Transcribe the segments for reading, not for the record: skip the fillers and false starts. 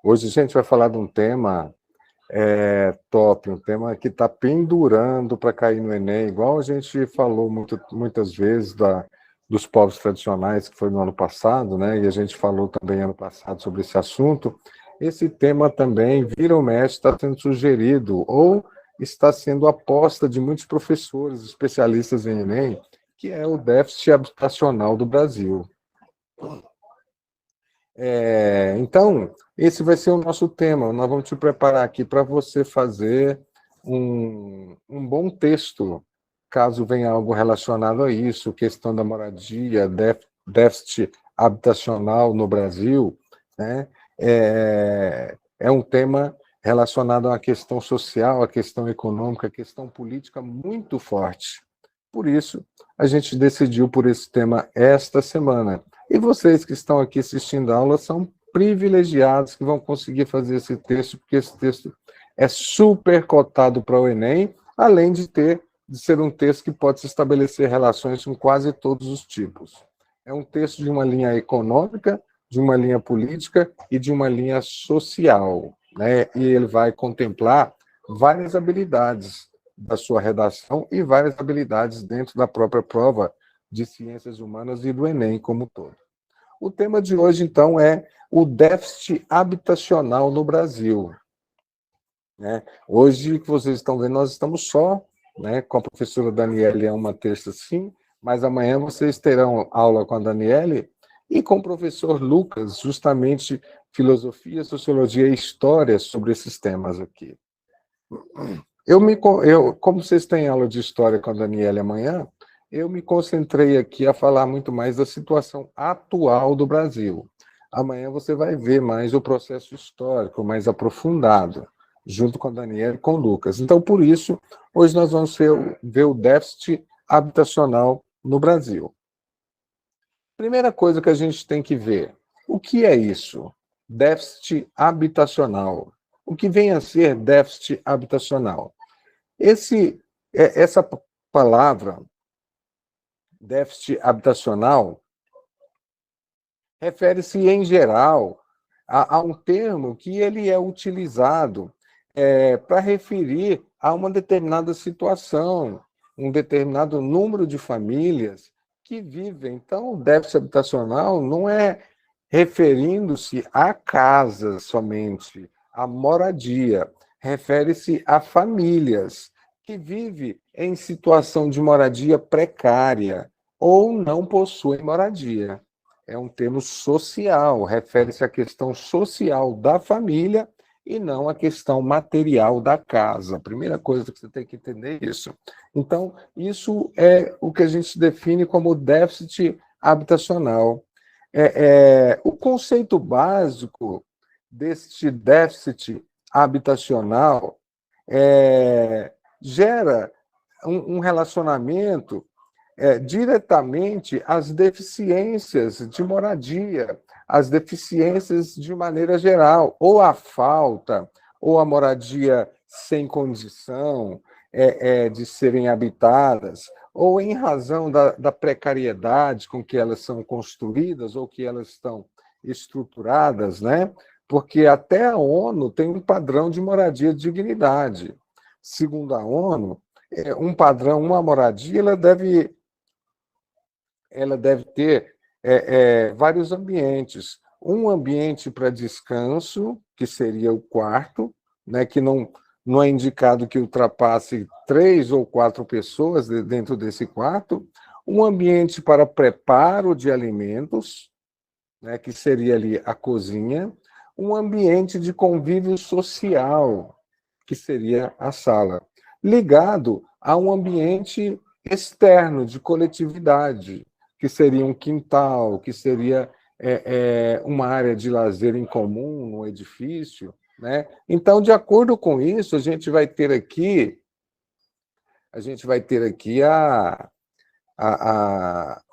Hoje a gente vai falar de um tema top, um tema que está pendurando para cair no Enem, igual a gente falou muitas vezes dos povos tradicionais, que foi no ano passado, né? E a gente falou também ano passado sobre esse assunto. Esse tema também, vira ou mexe, está sendo sugerido ou está sendo aposta de muitos professores, especialistas em Enem, que é o déficit habitacional do Brasil. Então, esse vai ser o nosso tema. Nós vamos te preparar aqui para você fazer um bom texto, caso venha algo relacionado a isso, questão da moradia, déficit habitacional no Brasil, né? É um tema relacionado a uma questão social, a questão econômica, a questão política muito forte. Por isso, a gente decidiu por esse tema esta semana. E vocês que estão aqui assistindo a aula são privilegiados que vão conseguir fazer esse texto, porque esse texto é super cotado para o Enem, além de ser um texto que pode se estabelecer relações com quase todos os tipos. É um texto de uma linha econômica, de uma linha política e de uma linha social, né? E ele vai contemplar várias habilidades da sua redação e várias habilidades dentro da própria prova de Ciências Humanas e do Enem como um todo. O tema de hoje, então, é o déficit habitacional no Brasil. Né? Hoje, que vocês estão vendo, nós estamos só, né, com a professora Daniele, é uma terça sim, mas amanhã vocês terão aula com a Daniele e com o professor Lucas, justamente filosofia, sociologia e história sobre esses temas aqui. Como vocês têm aula de história com a Daniele amanhã, eu me concentrei aqui a falar muito mais da situação atual do Brasil. Amanhã você vai ver mais o processo histórico, mais aprofundado, junto com a Daniele e com o Lucas. Então, por isso, hoje nós vamos ver o déficit habitacional no Brasil. Primeira coisa que a gente tem que ver, o que é isso? Déficit habitacional. O que vem a ser déficit habitacional? Essa palavra, déficit habitacional, refere-se, em geral, a um termo que ele é utilizado para referir a uma determinada situação, um determinado número de famílias que vivem. Então, o déficit habitacional não é referindo-se a casas somente, a moradia, refere-se a famílias que vivem em situação de moradia precária ou não possuem moradia. É um termo social, refere-se à questão social da família e não à questão material da casa. A primeira coisa que você tem que entender é isso. Então, isso é o que a gente define como déficit habitacional. O conceito básico deste déficit habitacional gera um relacionamento diretamente às deficiências de moradia, às deficiências de maneira geral, ou a falta, ou a moradia sem condição de serem habitadas, ou em razão da precariedade com que elas são construídas ou que elas estão estruturadas, né? Porque até a ONU tem um padrão de moradia de dignidade. Segundo a ONU, um padrão, uma moradia, ela deve ter vários ambientes. Um ambiente para descanso, que seria o quarto, né, que não é indicado que ultrapasse 3 ou 4 pessoas dentro desse quarto. Um ambiente para preparo de alimentos, né, que seria ali a cozinha. Um ambiente de convívio social, que seria a sala, ligado a um ambiente externo de coletividade, que seria um quintal, que seria uma área de lazer em comum no edifício, né? Então, de acordo com isso, a gente vai ter aqui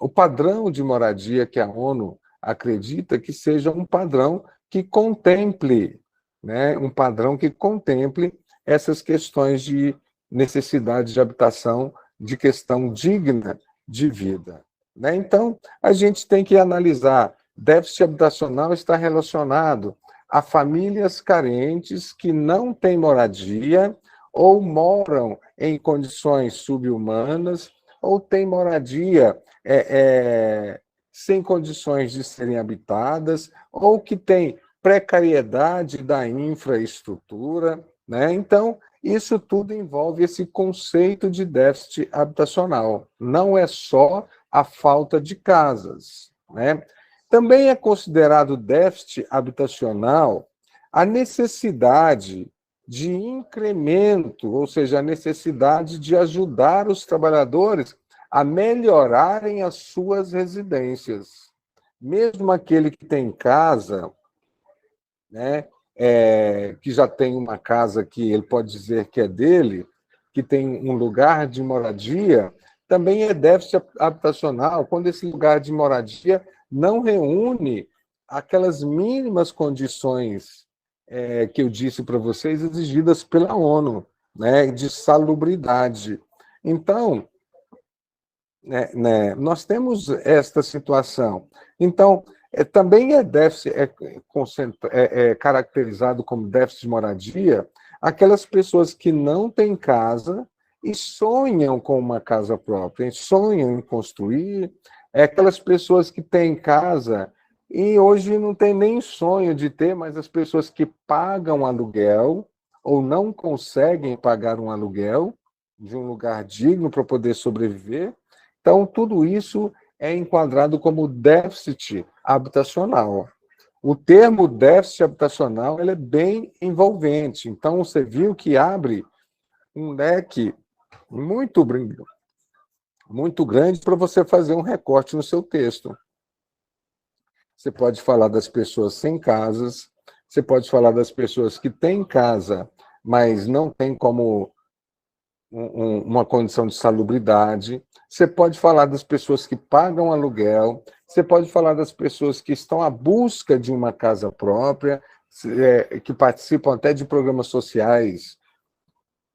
o padrão de moradia que a ONU acredita que seja um padrão que contemple, né? Um padrão que contemple essas questões de necessidade de habitação, de questão digna de vida. Né? Então, a gente tem que analisar, déficit habitacional está relacionado a famílias carentes que não têm moradia ou moram em condições subhumanas ou têm moradia sem condições de serem habitadas ou que têm precariedade da infraestrutura, né? Então, isso tudo envolve esse conceito de déficit habitacional. Não é só a falta de casas, né? Também é considerado déficit habitacional a necessidade de incremento, ou seja, a necessidade de ajudar os trabalhadores a melhorarem as suas residências. Mesmo aquele que tem casa, né, que já tem uma casa que ele pode dizer que é dele, que tem um lugar de moradia, também é déficit habitacional quando esse lugar de moradia não reúne aquelas mínimas condições que eu disse para vocês, exigidas pela ONU, né, de salubridade. Então, nós temos esta situação. Então, também é caracterizado como déficit de moradia aquelas pessoas que não têm casa e sonham com uma casa própria, sonham em construir, aquelas pessoas que têm casa e hoje não tem nem sonho de ter, mas as pessoas que pagam aluguel ou não conseguem pagar um aluguel de um lugar digno para poder sobreviver. Então, tudo isso é enquadrado como déficit habitacional. O termo déficit habitacional ele é bem envolvente. Então, você viu que abre um leque muito grande para você fazer um recorte no seu texto. Você pode falar das pessoas sem casas, você pode falar das pessoas que têm casa, mas não tem como uma condição de salubridade, você pode falar das pessoas que pagam aluguel, você pode falar das pessoas que estão à busca de uma casa própria, que participam até de programas sociais,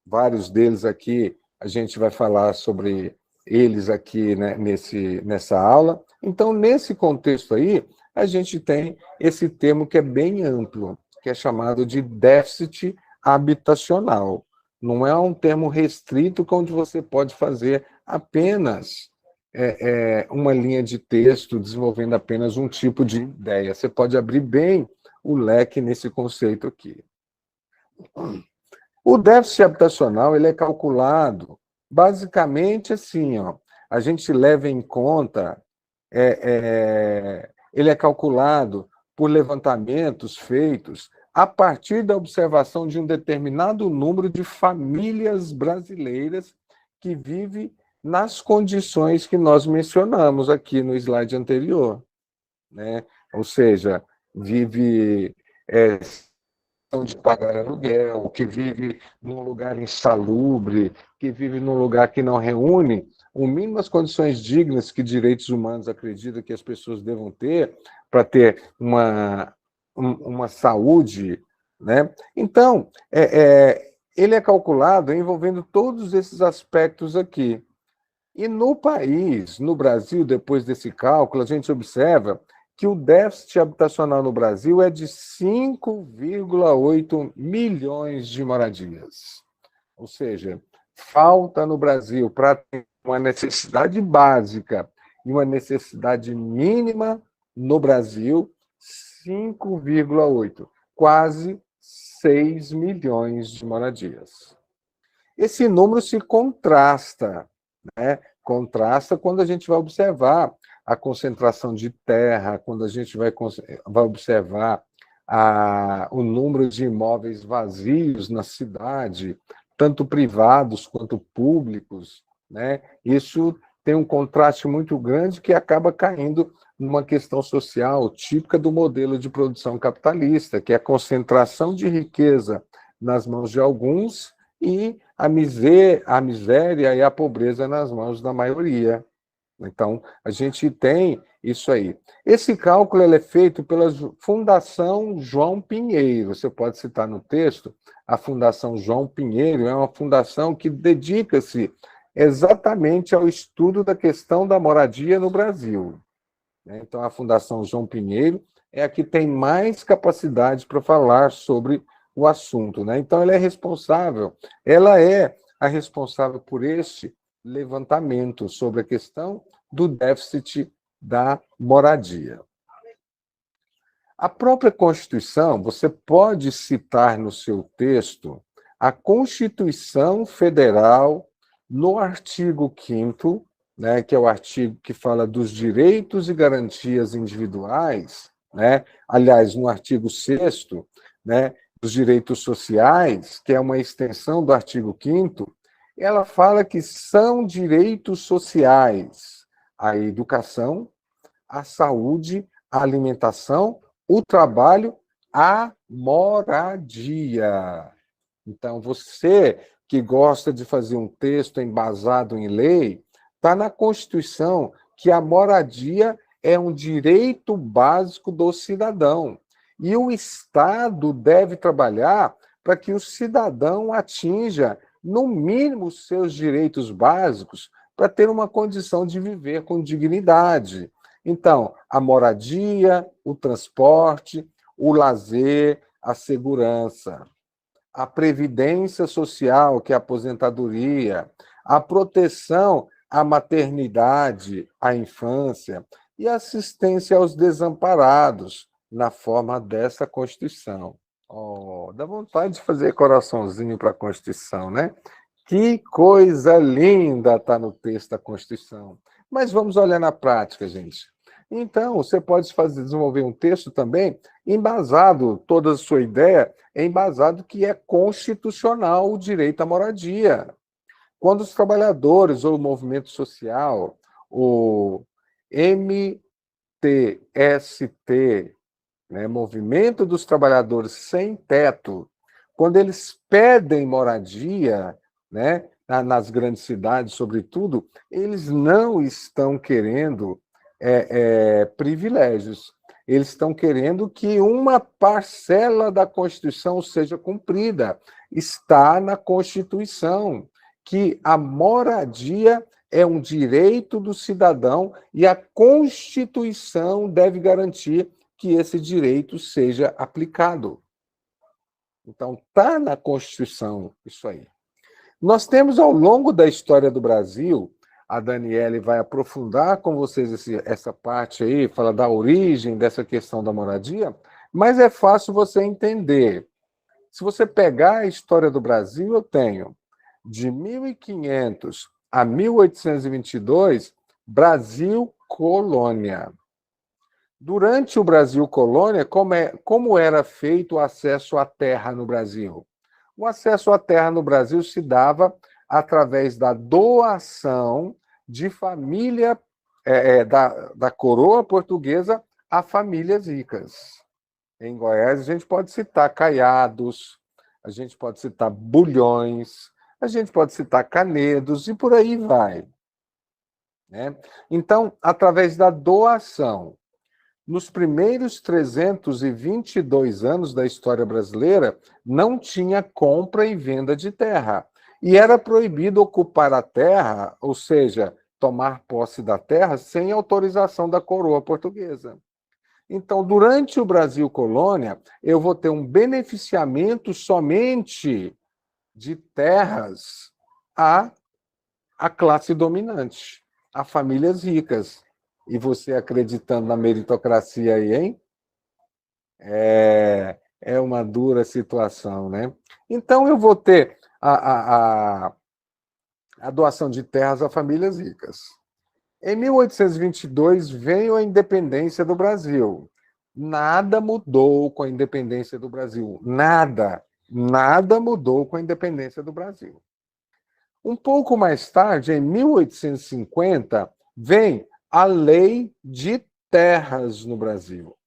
vários deles aqui, a gente vai falar sobre eles aqui, né, nessa aula. Então, nesse contexto aí, a gente tem esse termo que é bem amplo, que é chamado de déficit habitacional. Não é um termo restrito onde você pode fazer apenas uma linha de texto desenvolvendo apenas um tipo de ideia. Você pode abrir bem o leque nesse conceito aqui. O déficit habitacional ele é calculado basicamente assim, ó, a gente leva em conta, ele é calculado por levantamentos feitos a partir da observação de um determinado número de famílias brasileiras que vivem nas condições que nós mencionamos aqui no slide anterior, né? Ou seja, vive de pagar aluguel, que vive num lugar insalubre, que vive num lugar que não reúne o mínimo as condições dignas que direitos humanos acreditam que as pessoas devam ter para ter uma saúde, né? Então, ele é calculado envolvendo todos esses aspectos aqui. E no país, no Brasil, depois desse cálculo, a gente observa que o déficit habitacional no Brasil é de 5,8 milhões de moradias. Ou seja, falta no Brasil para ter uma necessidade básica e uma necessidade mínima no Brasil, 5,8, quase 6 milhões de moradias. Esse número se contrasta, né? Contrasta quando a gente vai observar a concentração de terra, quando a gente vai observar o número de imóveis vazios na cidade, tanto privados quanto públicos, né? Isso tem um contraste muito grande que acaba caindo numa questão social típica do modelo de produção capitalista, que é a concentração de riqueza nas mãos de alguns e a miséria e a pobreza nas mãos da maioria. Então, a gente tem isso aí. Esse cálculo é feito pela Fundação João Pinheiro. Você pode citar no texto, a Fundação João Pinheiro é uma fundação que dedica-se exatamente ao estudo da questão da moradia no Brasil. Então, a Fundação João Pinheiro é a que tem mais capacidade para falar sobre o assunto, né? Então, ela é a responsável por este levantamento sobre a questão do déficit da moradia. A própria Constituição, você pode citar no seu texto a Constituição Federal, no artigo 5º, né, que é o artigo que fala dos direitos e garantias individuais, né? Aliás, no artigo 6º, né, dos direitos sociais, que é uma extensão do artigo 5º, ela fala que são direitos sociais a educação, a saúde, a alimentação, o trabalho, a moradia. Então, você que gosta de fazer um texto embasado em lei, está na Constituição que a moradia é um direito básico do cidadão. E o Estado deve trabalhar para que o cidadão atinja, no mínimo, os seus direitos básicos para ter uma condição de viver com dignidade. Então, a moradia, o transporte, o lazer, a segurança, a previdência social, que é a aposentadoria, a proteção à maternidade, à infância e assistência aos desamparados, na forma dessa Constituição. Oh, dá vontade de fazer coraçãozinho para a Constituição, né? Que coisa linda está no texto da Constituição. Mas vamos olhar na prática, gente. Então, você pode desenvolver um texto também embasado, toda a sua ideia é embasado que é constitucional o direito à moradia. Quando os trabalhadores ou o movimento social, o MTST, né, Movimento dos Trabalhadores Sem Teto, quando eles pedem moradia, né, nas grandes cidades, sobretudo, eles não estão querendo privilégios. Eles estão querendo que uma parcela da Constituição seja cumprida. Está na Constituição que a moradia é um direito do cidadão e a Constituição deve garantir que esse direito seja aplicado. Então, está na Constituição isso aí. Nós temos, ao longo da história do Brasil, a Daniele vai aprofundar com vocês essa parte aí, fala da origem dessa questão da moradia, mas é fácil você entender. Se você pegar a história do Brasil, eu tenho de 1500 a 1822, Brasil colônia. Durante o Brasil colônia, como era feito o acesso à terra no Brasil? O acesso à terra no Brasil se dava através da doação de família da coroa portuguesa a famílias ricas. Em Goiás, a gente pode citar Caiados, a gente pode citar Bulhões, a gente pode citar Canedos e por aí vai. Né? Então, através da doação, nos primeiros 322 anos da história brasileira, não tinha compra e venda de terra. E era proibido ocupar a terra, ou seja, tomar posse da terra, sem autorização da coroa portuguesa. Então, durante o Brasil colônia, eu vou ter um beneficiamento somente de terras à classe dominante, a famílias ricas. E você acreditando na meritocracia aí, hein? É uma dura situação, né? Então, eu vou ter a doação de terras a famílias ricas. Em 1822, veio a independência do Brasil. Nada mudou com a independência do Brasil. Nada. Nada mudou com a independência do Brasil. Um pouco mais tarde, em 1850, vem a Lei de Terras no Brasil.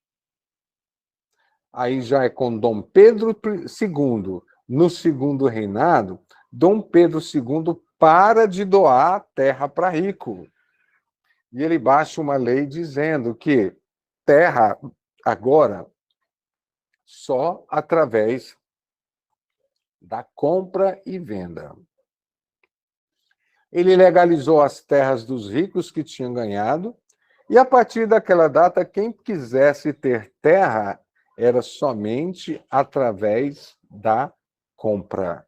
Aí já é com Dom Pedro II. No segundo reinado, Dom Pedro II para de doar terra para rico. E ele baixa uma lei dizendo que terra, agora, só através da compra e venda. Ele legalizou as terras dos ricos que tinham ganhado E a partir daquela data, quem quisesse ter terra era somente através da compra.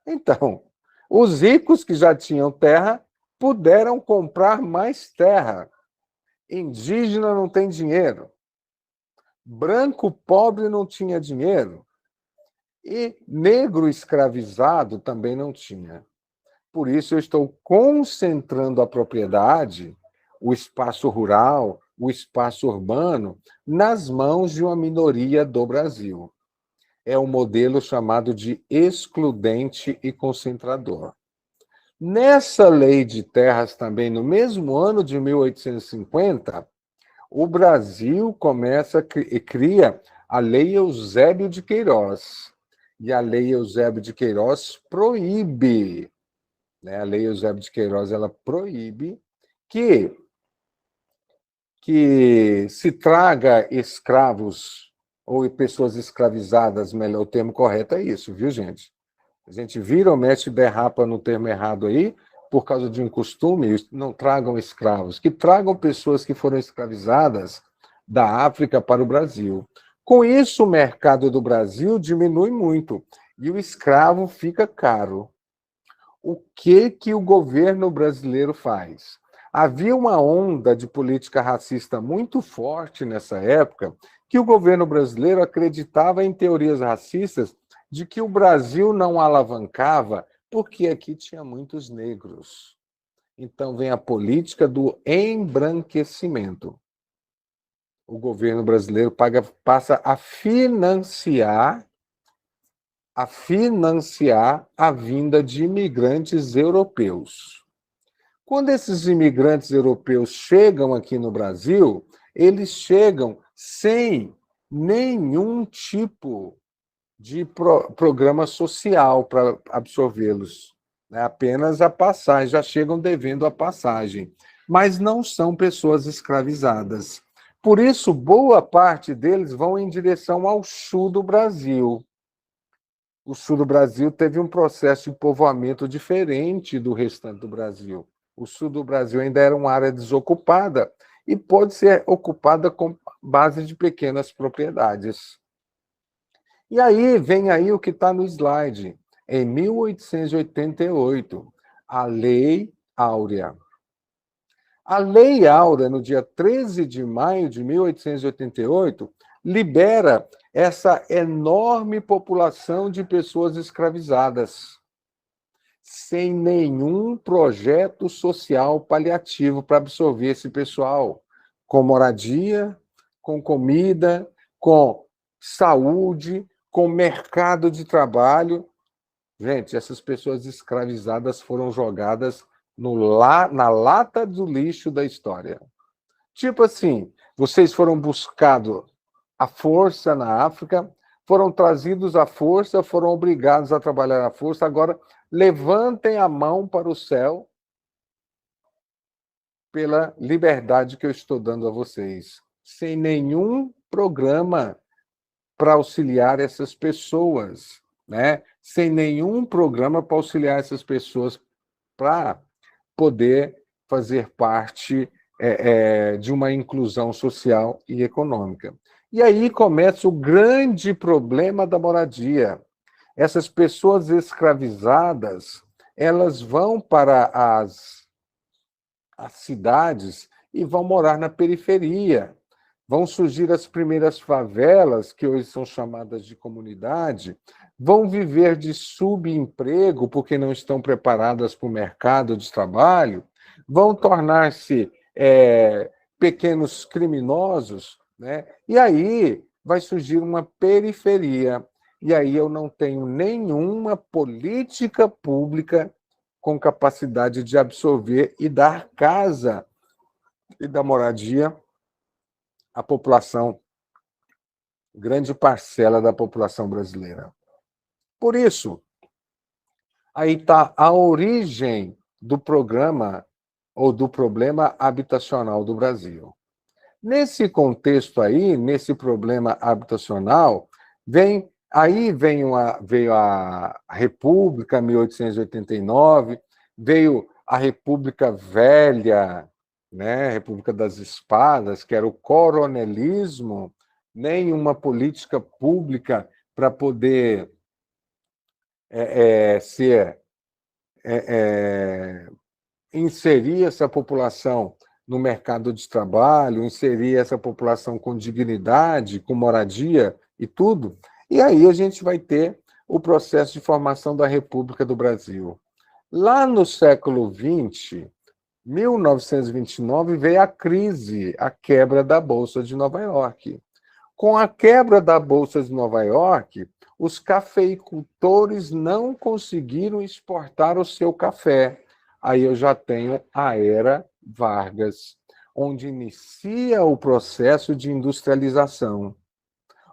Então, os ricos que já tinham terra puderam comprar mais terra. Indígena não tem dinheiro. Branco pobre não tinha dinheiro. E negro escravizado também não tinha. Por isso, eu estou concentrando a propriedade, o espaço rural, o espaço urbano, nas mãos de uma minoria do Brasil. É um modelo chamado de excludente e concentrador. Nessa lei de terras também, no mesmo ano de 1850, o Brasil começa e cria a Lei Eusébio de Queiroz. E a Lei Eusébio de Queiroz proíbe, né? A Lei Eusébio de Queiroz ela proíbe que se traga escravos ou pessoas escravizadas, melhor, o termo correto é isso, viu, gente? A gente vira ou mexe e derrapa no termo errado aí, por causa de um costume, não tragam escravos, que tragam pessoas que foram escravizadas da África para o Brasil. Com isso, o mercado do Brasil diminui muito e o escravo fica caro. O que o governo brasileiro faz? Havia uma onda de política racista muito forte nessa época, que o governo brasileiro acreditava em teorias racistas de que o Brasil não alavancava porque aqui tinha muitos negros. Então vem a política do embranquecimento. O governo brasileiro passa a financiar a vinda de imigrantes europeus. Quando esses imigrantes europeus chegam aqui no Brasil, eles chegam sem nenhum tipo de programa social para absorvê-los. Né? Apenas a passagem, já chegam devendo a passagem. Mas não são pessoas escravizadas. Por isso, boa parte deles vão em direção ao sul do Brasil. O sul do Brasil teve um processo de povoamento diferente do restante do Brasil. O sul do Brasil ainda era uma área desocupada e pode ser ocupada com base de pequenas propriedades. E aí vem aí o que está no slide. Em 1888, a Lei Áurea. A Lei Áurea, no dia 13 de maio de 1888, libera essa enorme população de pessoas escravizadas, sem nenhum projeto social paliativo para absorver esse pessoal, com moradia, com comida, com saúde, com mercado de trabalho. Gente, essas pessoas escravizadas foram jogadas na lata do lixo da história. Tipo assim, vocês foram buscados à força na África, foram trazidos à força, foram obrigados a trabalhar à força, agora levantem a mão para o céu pela liberdade que eu estou dando a vocês, sem nenhum programa para auxiliar essas pessoas, né? Sem nenhum programa para auxiliar essas pessoas para poder fazer parte de uma inclusão social e econômica. E aí começa o grande problema da moradia. Essas pessoas escravizadas, elas vão para as cidades e vão morar na periferia. Vão surgir as primeiras favelas, que hoje são chamadas de comunidade, vão viver de subemprego, porque não estão preparadas para o mercado de trabalho, vão tornar-se pequenos criminosos, né? E aí vai surgir uma periferia. E aí eu não tenho nenhuma política pública com capacidade de absorver e dar casa e dar moradia à população, grande parcela da população brasileira. Por isso, aí está a origem do programa ou do problema habitacional do Brasil. Nesse contexto aí, nesse problema habitacional, veio a República, 1889, veio a República Velha, né, República das Espadas, que era o coronelismo, nem uma política pública para poder ser inserir essa população no mercado de trabalho, inserir essa população com dignidade, com moradia e tudo. E aí a gente vai ter o processo de formação da República do Brasil. Lá no século XX, 1929, veio a crise, a quebra da Bolsa de Nova York. Com a quebra da Bolsa de Nova York, os cafeicultores não conseguiram exportar o seu café. Aí eu já tenho a Era Vargas, onde inicia o processo de industrialização,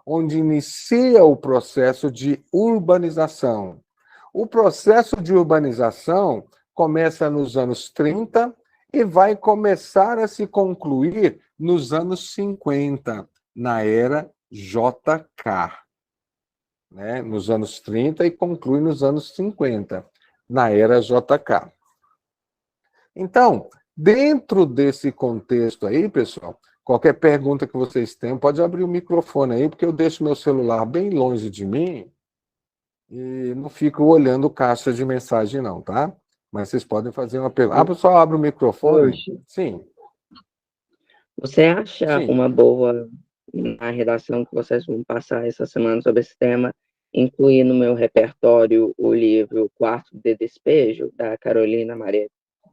onde inicia o processo de urbanização. O processo de urbanização começa nos anos 30 e vai começar a se concluir nos anos 50, na Era JK. Né? Nos anos 30 e conclui nos anos 50, na Era JK. Então, dentro desse contexto aí, pessoal, qualquer pergunta que vocês tenham, pode abrir o microfone aí, porque eu deixo meu celular bem longe de mim e não fico olhando caixa de mensagem, não, tá? Mas vocês podem fazer uma pergunta. Ah, pessoal, abre o microfone? Hoje, Sim. você acha Sim. uma boa, na redação que vocês vão passar essa semana sobre esse tema, incluir no meu repertório o livro Quarto de Despejo, da Carolina Maria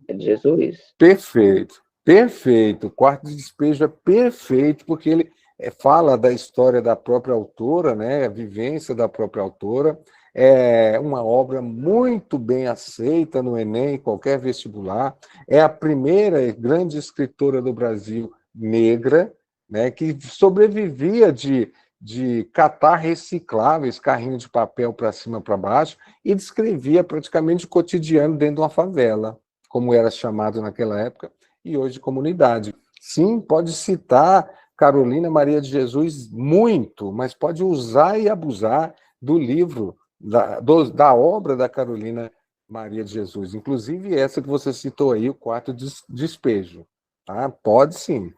de Jesus? Perfeito, perfeito. O Quarto de Despejo é perfeito, porque ele fala da história da própria autora, né? A vivência da própria autora. É uma obra muito bem aceita no Enem, qualquer vestibular. É a primeira grande escritora do Brasil negra, né? Que sobrevivia de catar recicláveis, carrinho de papel para cima para baixo, e descrevia praticamente o cotidiano dentro de uma favela, como era chamado naquela época, e hoje comunidade. Sim, pode citar Carolina Maria de Jesus muito, mas pode usar e abusar do livro, da obra da Carolina Maria de Jesus, inclusive essa que você citou aí, o Quarto Despejo. Tá? Pode sim,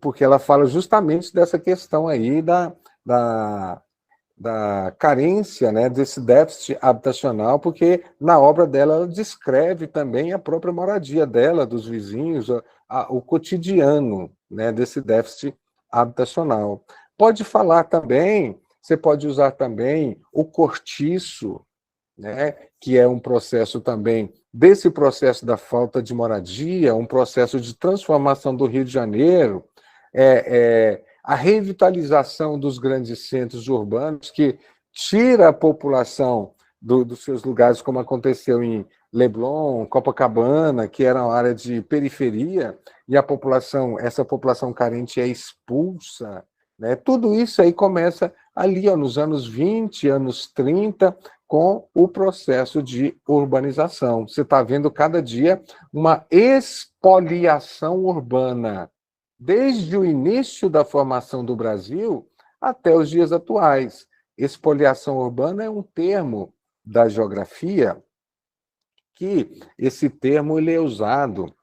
porque ela fala justamente dessa questão aí da carência, né, desse déficit habitacional, porque na obra dela ela descreve também a própria moradia dela, dos vizinhos, o cotidiano, né, desse déficit habitacional. Pode falar também, você pode usar também o cortiço, né, que é um processo também desse processo da falta de moradia, um processo de transformação do Rio de Janeiro, a revitalização dos grandes centros urbanos, que tira a população dos seus lugares, como aconteceu em Leblon, Copacabana, que era uma área de periferia, e essa população carente é expulsa. Né? Tudo isso aí começa ali, ó, nos anos 20, anos 30, com o processo de urbanização. Você está vendo cada dia uma expoliação urbana, desde o início da formação do Brasil até os dias atuais. Expoliação urbana é um termo da geografia que esse termo ele é usado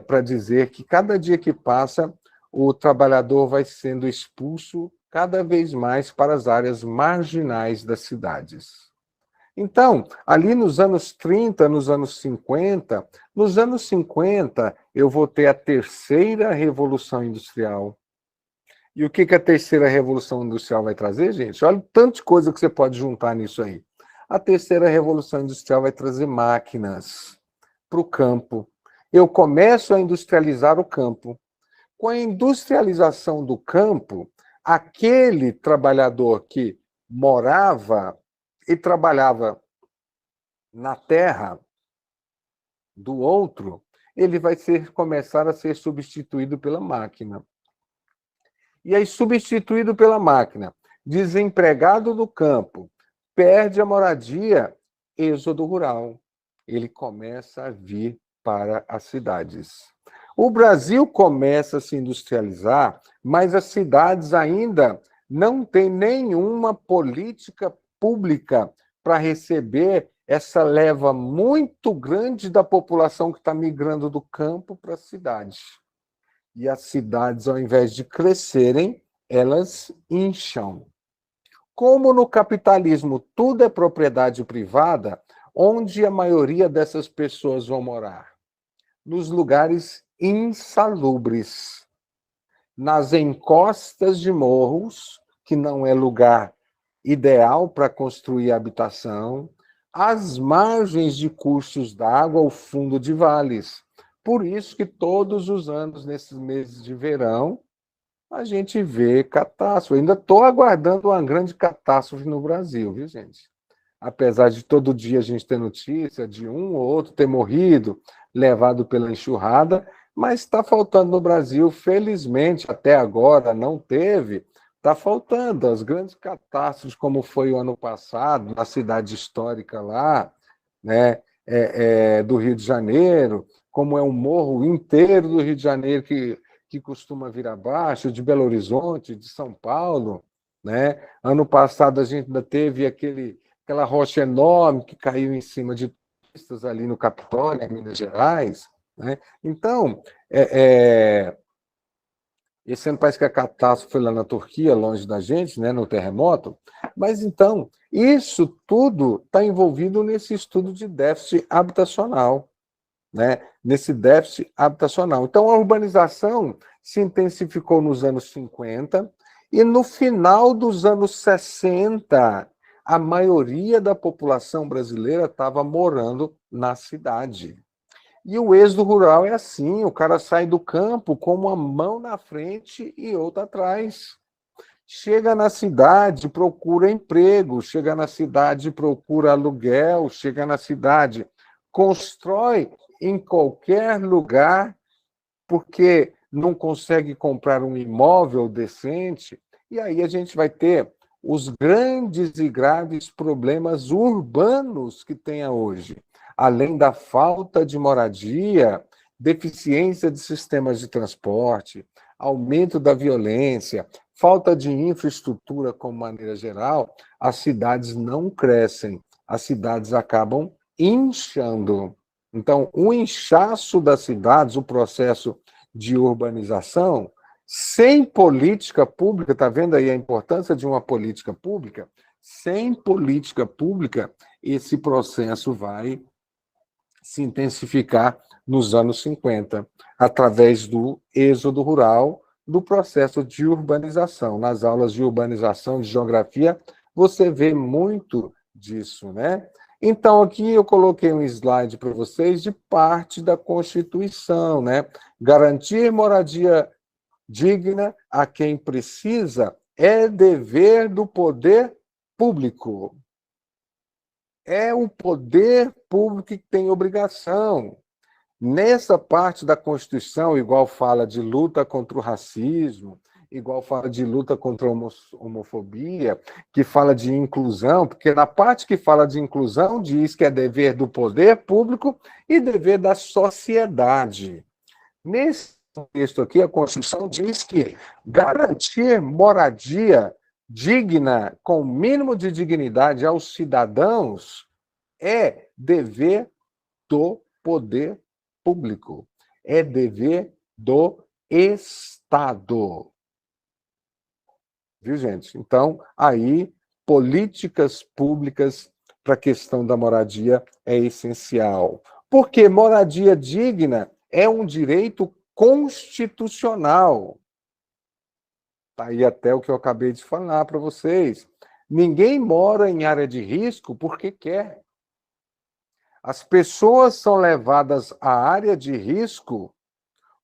para dizer que cada dia que passa o trabalhador vai sendo expulso cada vez mais para as áreas marginais das cidades. Então, ali nos anos 30, nos anos 50, eu vou ter a terceira revolução industrial. E o que a terceira revolução industrial vai trazer, gente? Olha o tanto de coisa que você pode juntar nisso aí. A terceira revolução industrial vai trazer máquinas para o campo. Eu começo a industrializar o campo. Com a industrialização do campo, aquele trabalhador que morava e trabalhava na terra do outro, ele vai começar a ser substituído pela máquina. E aí, substituído pela máquina, desempregado do campo, perde a moradia, êxodo rural. Ele começa a vir para as cidades. O Brasil começa a se industrializar, mas as cidades ainda não têm nenhuma política pública para receber essa leva muito grande da população que está migrando do campo para a cidade. E as cidades, ao invés de crescerem, elas incham. Como no capitalismo tudo é propriedade privada, onde a maioria dessas pessoas vão morar? Nos lugares insalubres, nas encostas de morros, que não é lugar ideal para construir habitação, às margens de cursos d'água, ao fundo de vales. Por isso que todos os anos, nesses meses de verão, a gente vê catástrofe. Ainda estou aguardando uma grande catástrofe no Brasil, viu, gente? Apesar de todo dia a gente ter notícia de um ou outro ter morrido, levado pela enxurrada, mas está faltando no Brasil, felizmente, até agora não teve, está faltando as grandes catástrofes, como foi o ano passado, na cidade histórica lá, né, do Rio de Janeiro, como é um morro inteiro do Rio de Janeiro que costuma vir abaixo, de Belo Horizonte, de São Paulo. Né? Ano passado a gente ainda teve aquela rocha enorme que caiu em cima de turistas ali no Capitólio, em Minas Gerais. Né? Então, esse ano parece que a catástrofe foi lá na Turquia, longe da gente, né, no terremoto. Mas, então, isso tudo está envolvido nesse estudo de déficit habitacional. Né, nesse déficit habitacional. Então, a urbanização se intensificou nos anos 50 e, no final dos anos 60, a maioria da população brasileira estava morando na cidade. E o êxodo rural é assim, o cara sai do campo com uma mão na frente e outra atrás. Chega na cidade, procura emprego, chega na cidade, procura aluguel, chega na cidade, constrói em qualquer lugar, porque não consegue comprar um imóvel decente, e aí a gente vai ter os grandes e graves problemas urbanos que tem hoje, além da falta de moradia, deficiência de sistemas de transporte, aumento da violência, falta de infraestrutura como maneira geral, as cidades não crescem, as cidades acabam inchando. Então, o inchaço das cidades, o processo de urbanização, sem política pública, está vendo aí a importância de uma política pública? Sem política pública, esse processo vai se intensificar nos anos 50, através do êxodo rural, do processo de urbanização. Nas aulas de urbanização, de geografia, você vê muito disso, né? Então, aqui eu coloquei um slide para vocês de parte da Constituição, né? Garantir moradia digna a quem precisa é dever do poder público. É o poder público que tem obrigação. Nessa parte da Constituição, igual fala de luta contra o racismo, igual fala de luta contra a homofobia, que fala de inclusão, porque na parte que fala de inclusão diz que é dever do poder público e dever da sociedade. Nesse texto aqui, a Constituição diz que garantir moradia digna, com o mínimo de dignidade aos cidadãos, é dever do poder público, é dever do Estado. Viu, gente? Então, aí, políticas públicas para a questão da moradia é essencial. Porque moradia digna é um direito constitucional. Está aí até o que eu acabei de falar para vocês. Ninguém mora em área de risco porque quer. As pessoas são levadas à área de risco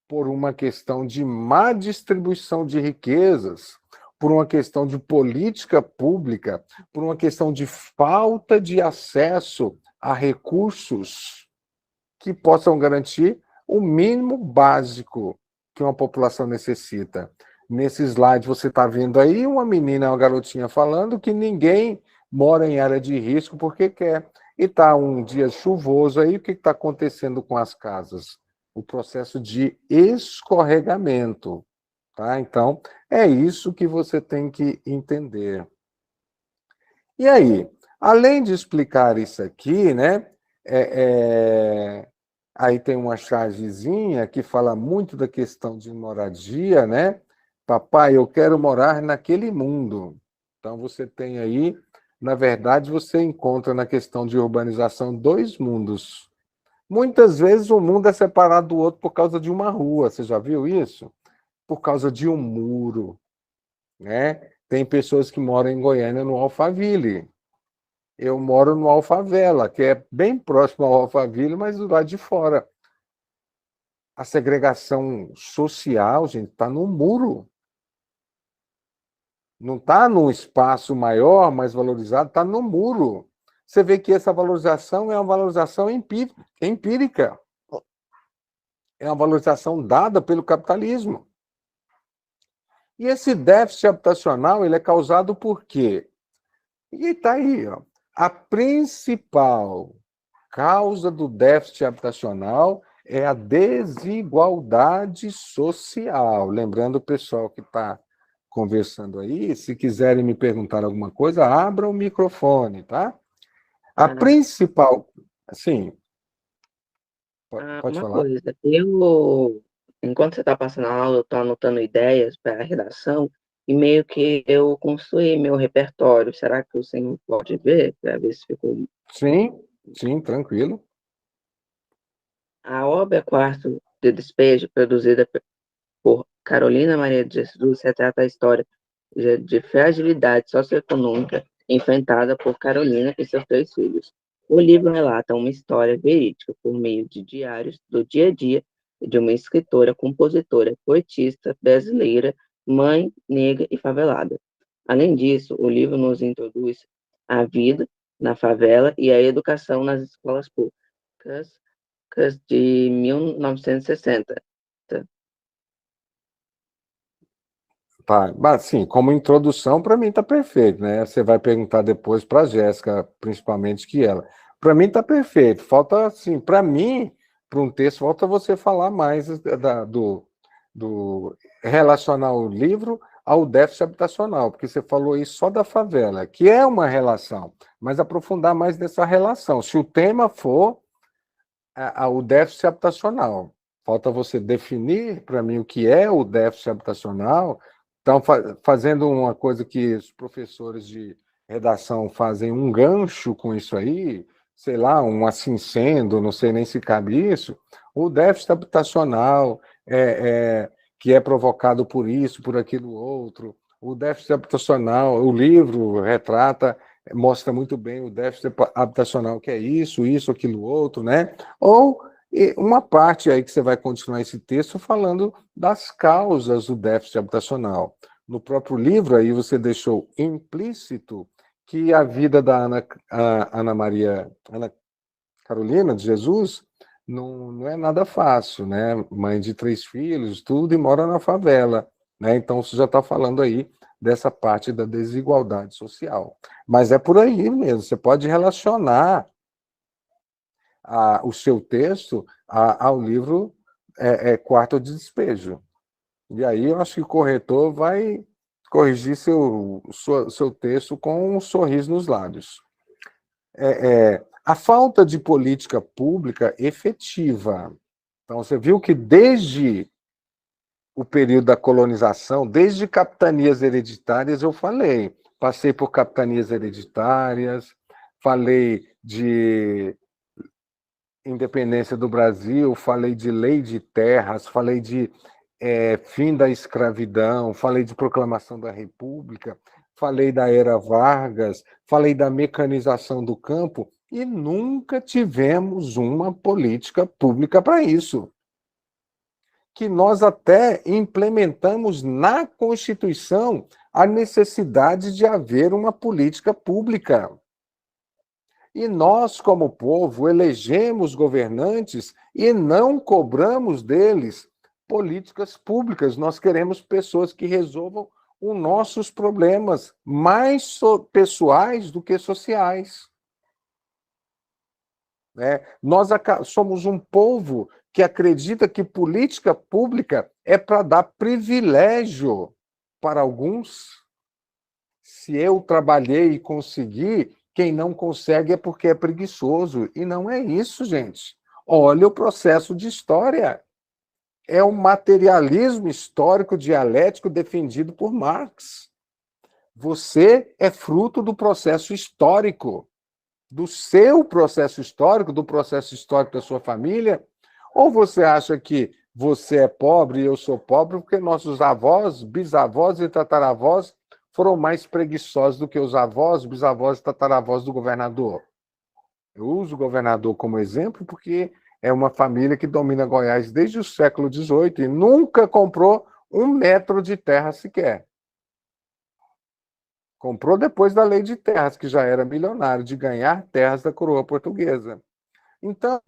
por uma questão de má distribuição de riquezas, por uma questão de política pública, por uma questão de falta de acesso a recursos que possam garantir o mínimo básico que uma população necessita. Nesse slide você está vendo aí uma menina, uma garotinha falando que ninguém mora em área de risco porque quer. E está um dia chuvoso aí, o que está acontecendo com as casas? O processo de escorregamento. Tá? Então, é isso que você tem que entender. E aí? Além de explicar isso aqui, né, aí tem uma chargezinha que fala muito da questão de moradia, né? Papai, eu quero morar naquele mundo. Então, você tem aí, na verdade, você encontra na questão de urbanização dois mundos. Muitas vezes um mundo é separado do outro por causa de uma rua, você já viu isso? Por causa de um muro, né? Tem pessoas que moram em Goiânia no Alphaville. Eu moro no Alfavela, que é bem próximo ao Alphaville, mas do lado de fora. A segregação social, gente, está no muro. Não está num espaço maior, mais valorizado, está no muro. Você vê que essa valorização é uma valorização empírica. É uma valorização dada pelo capitalismo. E esse déficit habitacional ele é causado por quê? E está aí, ó. A principal causa do déficit habitacional é a desigualdade social. Lembrando o pessoal que está conversando aí, se quiserem me perguntar alguma coisa, abra o microfone, tá? A principal, sim, pode Uma falar? coisa, enquanto você está passando a aula, eu estou anotando ideias para a redação e meio que eu construí meu repertório. Será que você não pode ver para ver se ficou? Sim, sim, tranquilo. A obra Quarto de Despejo, produzida por Carolina Maria de Jesus, retrata a história de fragilidade socioeconômica enfrentada por Carolina e seus três filhos. O livro relata uma história verídica por meio de diários do dia a dia de uma escritora, compositora, poetista brasileira, mãe, negra e favelada. Além disso, o livro nos introduz a vida na favela e a educação nas escolas públicas de 1960. Tá, mas sim, como introdução, para mim está perfeito, né? Você vai perguntar depois para a Jéssica, principalmente que ela. Para mim está perfeito. Falta, assim, para mim, para um texto, falta você falar mais do relacionar o livro ao déficit habitacional, porque você falou aí só da favela, que é uma relação, mas aprofundar mais nessa relação. Se o tema for o déficit habitacional, falta você definir para mim o que é o déficit habitacional. Então, fazendo uma coisa que os professores de redação fazem um gancho com isso aí, sei lá, um assim sendo, não sei nem se cabe isso, o déficit habitacional que é provocado por isso, por aquilo outro, o déficit habitacional, o livro retrata, mostra muito bem o déficit habitacional, que é isso, aquilo outro, né? Ou uma parte aí que você vai continuar esse texto falando das causas do déficit habitacional. No próprio livro, aí você deixou implícito que a vida da Ana Carolina de Jesus não é nada fácil, né? Mãe de 3 filhos, tudo, e mora na favela, né? Então, você já está falando aí dessa parte da desigualdade social. Mas é por aí mesmo, você pode relacionar o seu texto ao livro Quarto de Despejo. E aí eu acho que o corretor vai corrigir seu texto com um sorriso nos lábios. A falta de política pública efetiva. Então, você viu que desde o período da colonização, desde capitanias hereditárias, eu falei. Passei por capitanias hereditárias, falei de independência do Brasil, falei de lei de terras, falei de fim da escravidão, falei de proclamação da República, falei da era Vargas, falei da mecanização do campo, e nunca tivemos uma política pública para isso. Que nós até implementamos na Constituição a necessidade de haver uma política pública. E nós, como povo, elegemos governantes e não cobramos deles políticas públicas. Nós queremos pessoas que resolvam os nossos problemas, mais pessoais do que sociais. Nós somos um povo que acredita que política pública é para dar privilégio para alguns. Se eu trabalhei e consegui, Quem não consegue é porque é preguiçoso. E não é isso, gente. Olha o processo de história. É o materialismo histórico dialético defendido por Marx. Você é fruto do processo histórico, do seu processo histórico, do processo histórico da sua família, ou você acha que você é pobre e eu sou pobre porque nossos avós, bisavós e tataravós foram mais preguiçosos do que os avós, bisavós e tataravós do governador? Eu uso o governador como exemplo porque é uma família que domina Goiás desde o século XVIII e nunca comprou 1 metro de terra sequer. Comprou depois da lei de terras, que já era milionário, de ganhar terras da coroa portuguesa. Então,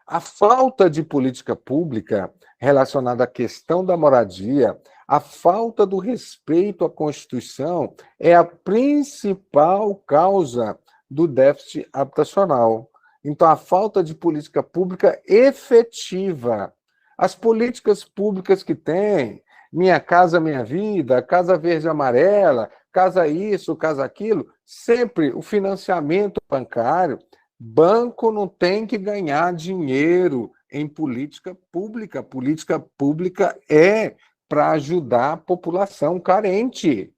a falta de política pública relacionada à questão da moradia, a falta do respeito à Constituição é a principal causa do déficit habitacional. Então, a falta de política pública efetiva. As políticas públicas que tem, Minha Casa Minha Vida, Casa Verde e Amarela, Casa Isso, Casa Aquilo, sempre o financiamento bancário. Banco não tem que ganhar dinheiro em política pública. Política pública é para ajudar a população carente.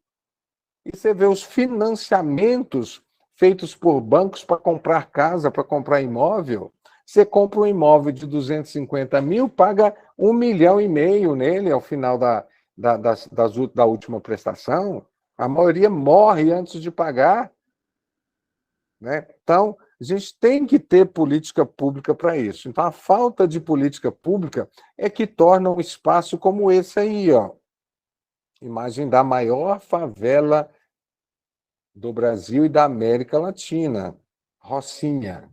E você vê os financiamentos feitos por bancos para comprar casa, para comprar imóvel. Você compra um imóvel de 250 mil, paga 1,5 milhão nele ao final da última prestação. A maioria morre antes de pagar. Né? Então, a gente tem que ter política pública para isso. Então, a falta de política pública é que torna um espaço como esse aí, ó. Imagem da maior favela do Brasil e da América Latina, Rocinha.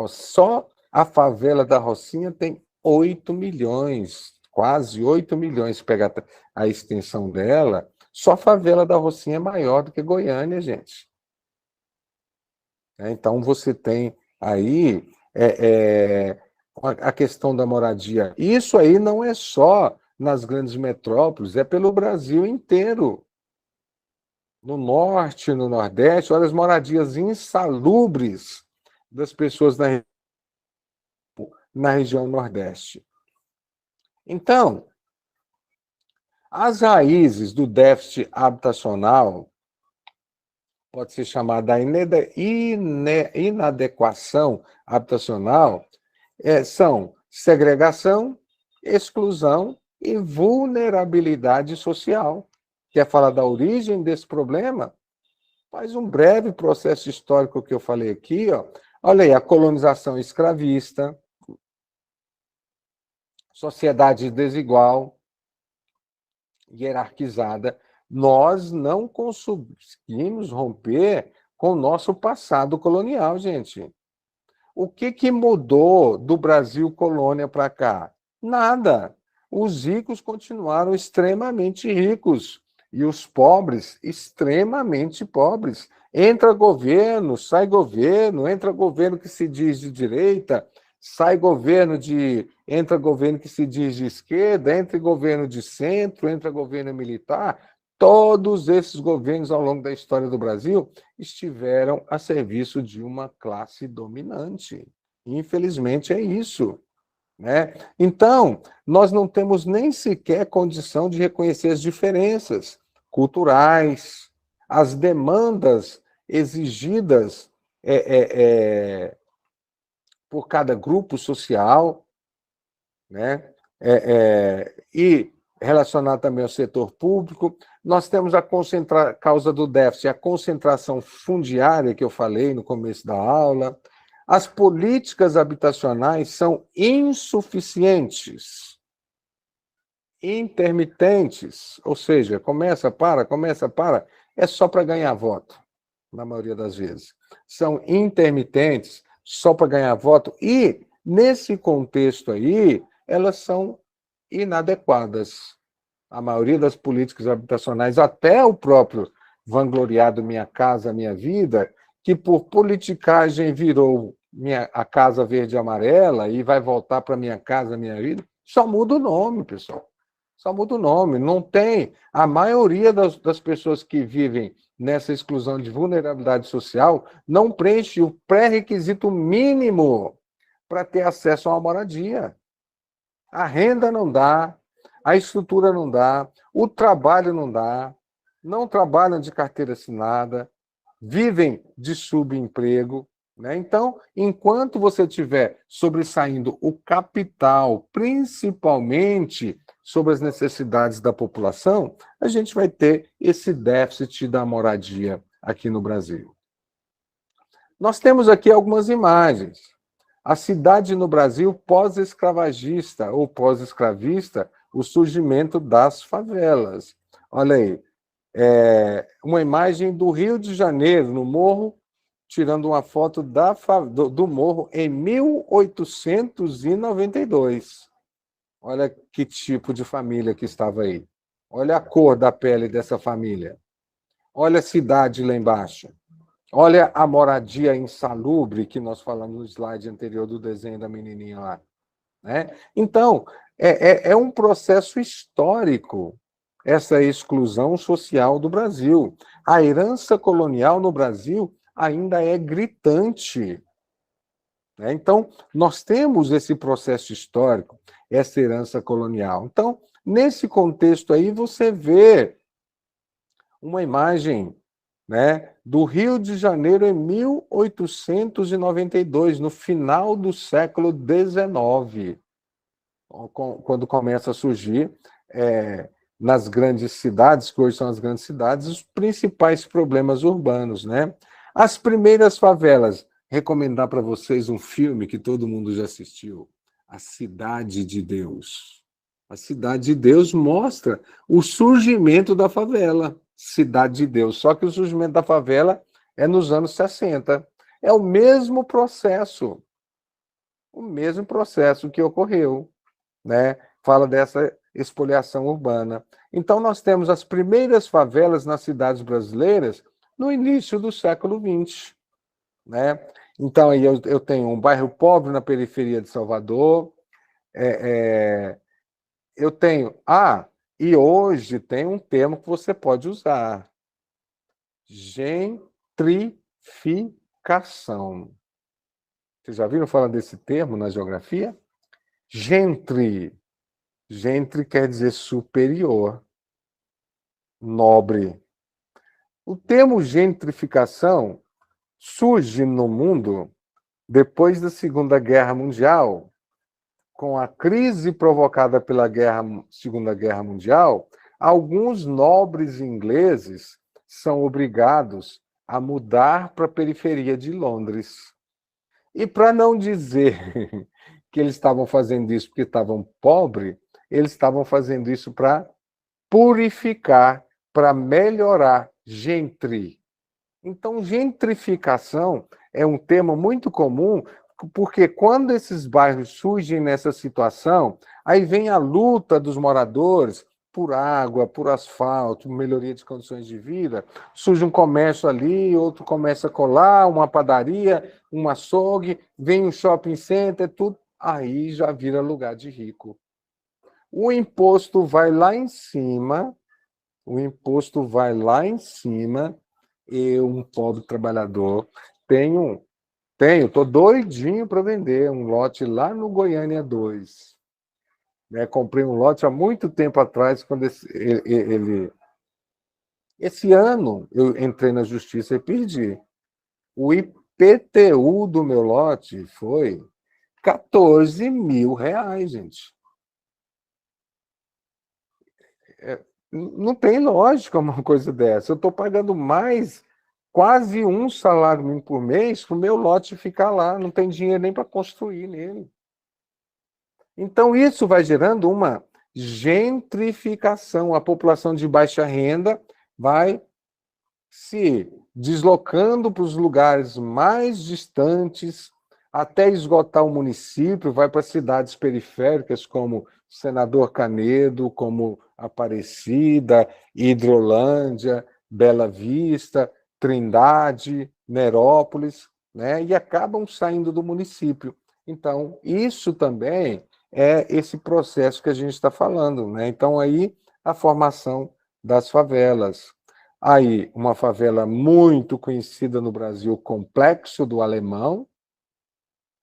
Só a favela da Rocinha tem 8 milhões, quase 8 milhões, pega a extensão dela. Só a favela da Rocinha é maior do que Goiânia, gente. Então, você tem aí a questão da moradia. Isso aí não é só nas grandes metrópoles, é pelo Brasil inteiro. No norte, no nordeste, olha as moradias insalubres das pessoas na região nordeste. Então, as raízes do déficit habitacional pode ser chamada inadequação habitacional, são segregação, exclusão e vulnerabilidade social. Quer falar da origem desse problema? Faz um breve processo histórico que eu falei aqui. Ó. Olha aí, a colonização escravista, sociedade desigual, hierarquizada. Nós não conseguimos romper com o nosso passado colonial, gente. O que mudou do Brasil colônia para cá? Nada. Os ricos continuaram extremamente ricos e os pobres extremamente pobres. Entra governo, sai governo, entra governo que se diz de direita, entra governo que se diz de esquerda, entra governo de centro, entra governo militar. Todos esses governos ao longo da história do Brasil estiveram a serviço de uma classe dominante. Infelizmente é isso. Né? Então, nós não temos nem sequer condição de reconhecer as diferenças culturais, as demandas exigidas por cada grupo social, né? E relacionado também ao setor público. Nós temos a causa do déficit, a concentração fundiária, que eu falei no começo da aula. As políticas habitacionais são insuficientes, intermitentes, ou seja, começa, para, é só para ganhar voto, na maioria das vezes. São intermitentes, só para ganhar voto, e, nesse contexto aí, elas são inadequadas. A maioria das políticas habitacionais, até o próprio vangloriado Minha Casa Minha Vida, que por politicagem virou a Casa Verde e Amarela e vai voltar para Minha Casa Minha Vida, só muda o nome, pessoal. Só muda o nome. Não tem. A maioria das pessoas que vivem nessa exclusão de vulnerabilidade social não preenche o pré-requisito mínimo para ter acesso a uma moradia. A renda não dá, a estrutura não dá, o trabalho não dá, não trabalham de carteira assinada, vivem de subemprego. Né? Então, enquanto você estiver sobressaindo o capital, principalmente sobre as necessidades da população, a gente vai ter esse déficit da moradia aqui no Brasil. Nós temos aqui algumas imagens. A cidade no Brasil pós-escravagista ou pós-escravista, o surgimento das favelas. Olha aí, uma imagem do Rio de Janeiro, no morro, tirando uma foto do morro em 1892. Olha que tipo de família que estava aí. Olha a cor da pele dessa família. Olha a cidade lá embaixo. Olha a moradia insalubre que nós falamos no slide anterior do desenho da menininha lá. Né? Então, é um processo histórico essa exclusão social do Brasil. A herança colonial no Brasil ainda é gritante. Né? Então, nós temos esse processo histórico, essa herança colonial. Então, nesse contexto aí, você vê uma imagem, né, do Rio de Janeiro em 1892, no final do século XIX, quando começa a surgir nas grandes cidades, que hoje são as grandes cidades, os principais problemas urbanos. Né? As primeiras favelas, recomendar para vocês um filme que todo mundo já assistiu, A Cidade de Deus. A Cidade de Deus mostra o surgimento da favela. Cidade de Deus. Só que o surgimento da favela é nos anos 60. É o mesmo processo que ocorreu. Né? Fala dessa expoliação urbana. Então, nós temos as primeiras favelas nas cidades brasileiras no início do século XX. Né? Então, aí eu tenho um bairro pobre na periferia de Salvador, eu tenho... e hoje tem um termo que você pode usar. Gentrificação. Vocês já viram falar desse termo na geografia? Gentry. Gentry quer dizer superior, nobre. O termo gentrificação surge no mundo depois da Segunda Guerra Mundial, com a crise provocada pela Segunda Guerra Mundial. Alguns nobres ingleses são obrigados a mudar para a periferia de Londres. E para não dizer que eles estavam fazendo isso porque estavam pobres, eles estavam fazendo isso para purificar, para melhorar. Gentry. Então, gentrificação é um termo muito comum, porque quando esses bairros surgem nessa situação, aí vem a luta dos moradores por água, por asfalto, melhoria de condições de vida, surge um comércio ali, outro começa a colar, uma padaria, um açougue, vem um shopping center, tudo, aí já vira lugar de rico. O imposto vai lá em cima, e um pobre trabalhador estou doidinho para vender um lote lá no Goiânia 2. Né? Comprei um lote há muito tempo atrás, quando esse ano eu entrei na justiça e perdi. O IPTU do meu lote foi R$14 mil, gente. Não tem lógica uma coisa dessa. Eu estou pagando mais, quase um salário mínimo por mês, para o meu lote ficar lá. Não tem dinheiro nem para construir nele. Então, isso vai gerando uma gentrificação. A população de baixa renda vai se deslocando para os lugares mais distantes, até esgotar o município, vai para cidades periféricas como Senador Canedo, como Aparecida, Hidrolândia, Bela Vista, Trindade, Nerópolis, né? E acabam saindo do município. Então, isso também é esse processo que a gente está falando, né? Então, aí, a formação das favelas. Aí, uma favela muito conhecida no Brasil, Complexo do Alemão,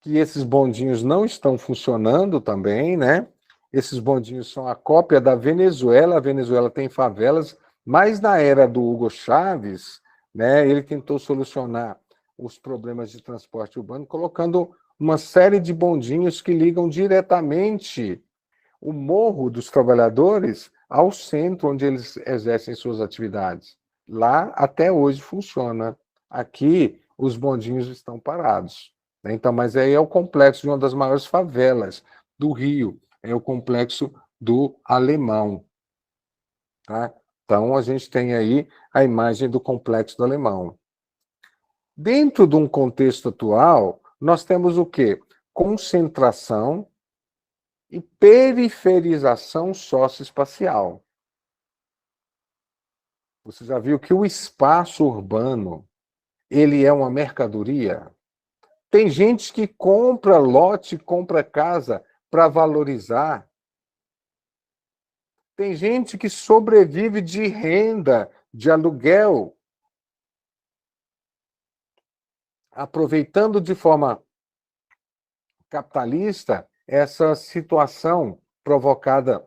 que esses bondinhos não estão funcionando também, né? Esses bondinhos são a cópia da Venezuela. A Venezuela tem favelas, mas na era do Hugo Chávez, né, ele tentou solucionar os problemas de transporte urbano colocando uma série de bondinhos que ligam diretamente o Morro dos Trabalhadores ao centro onde eles exercem suas atividades. Lá até hoje funciona. Aqui os bondinhos estão parados. Então, mas aí é o complexo de uma das maiores favelas do Rio, é o complexo do Alemão. Tá? Então, a gente tem aí a imagem do complexo do Alemão. Dentro de um contexto atual, nós temos o quê? Concentração e periferização socioespacial. Você já viu que o espaço urbano, ele é uma mercadoria? Tem gente que compra lote, compra casa para valorizar. Tem gente que sobrevive de renda, de aluguel, aproveitando de forma capitalista essa situação provocada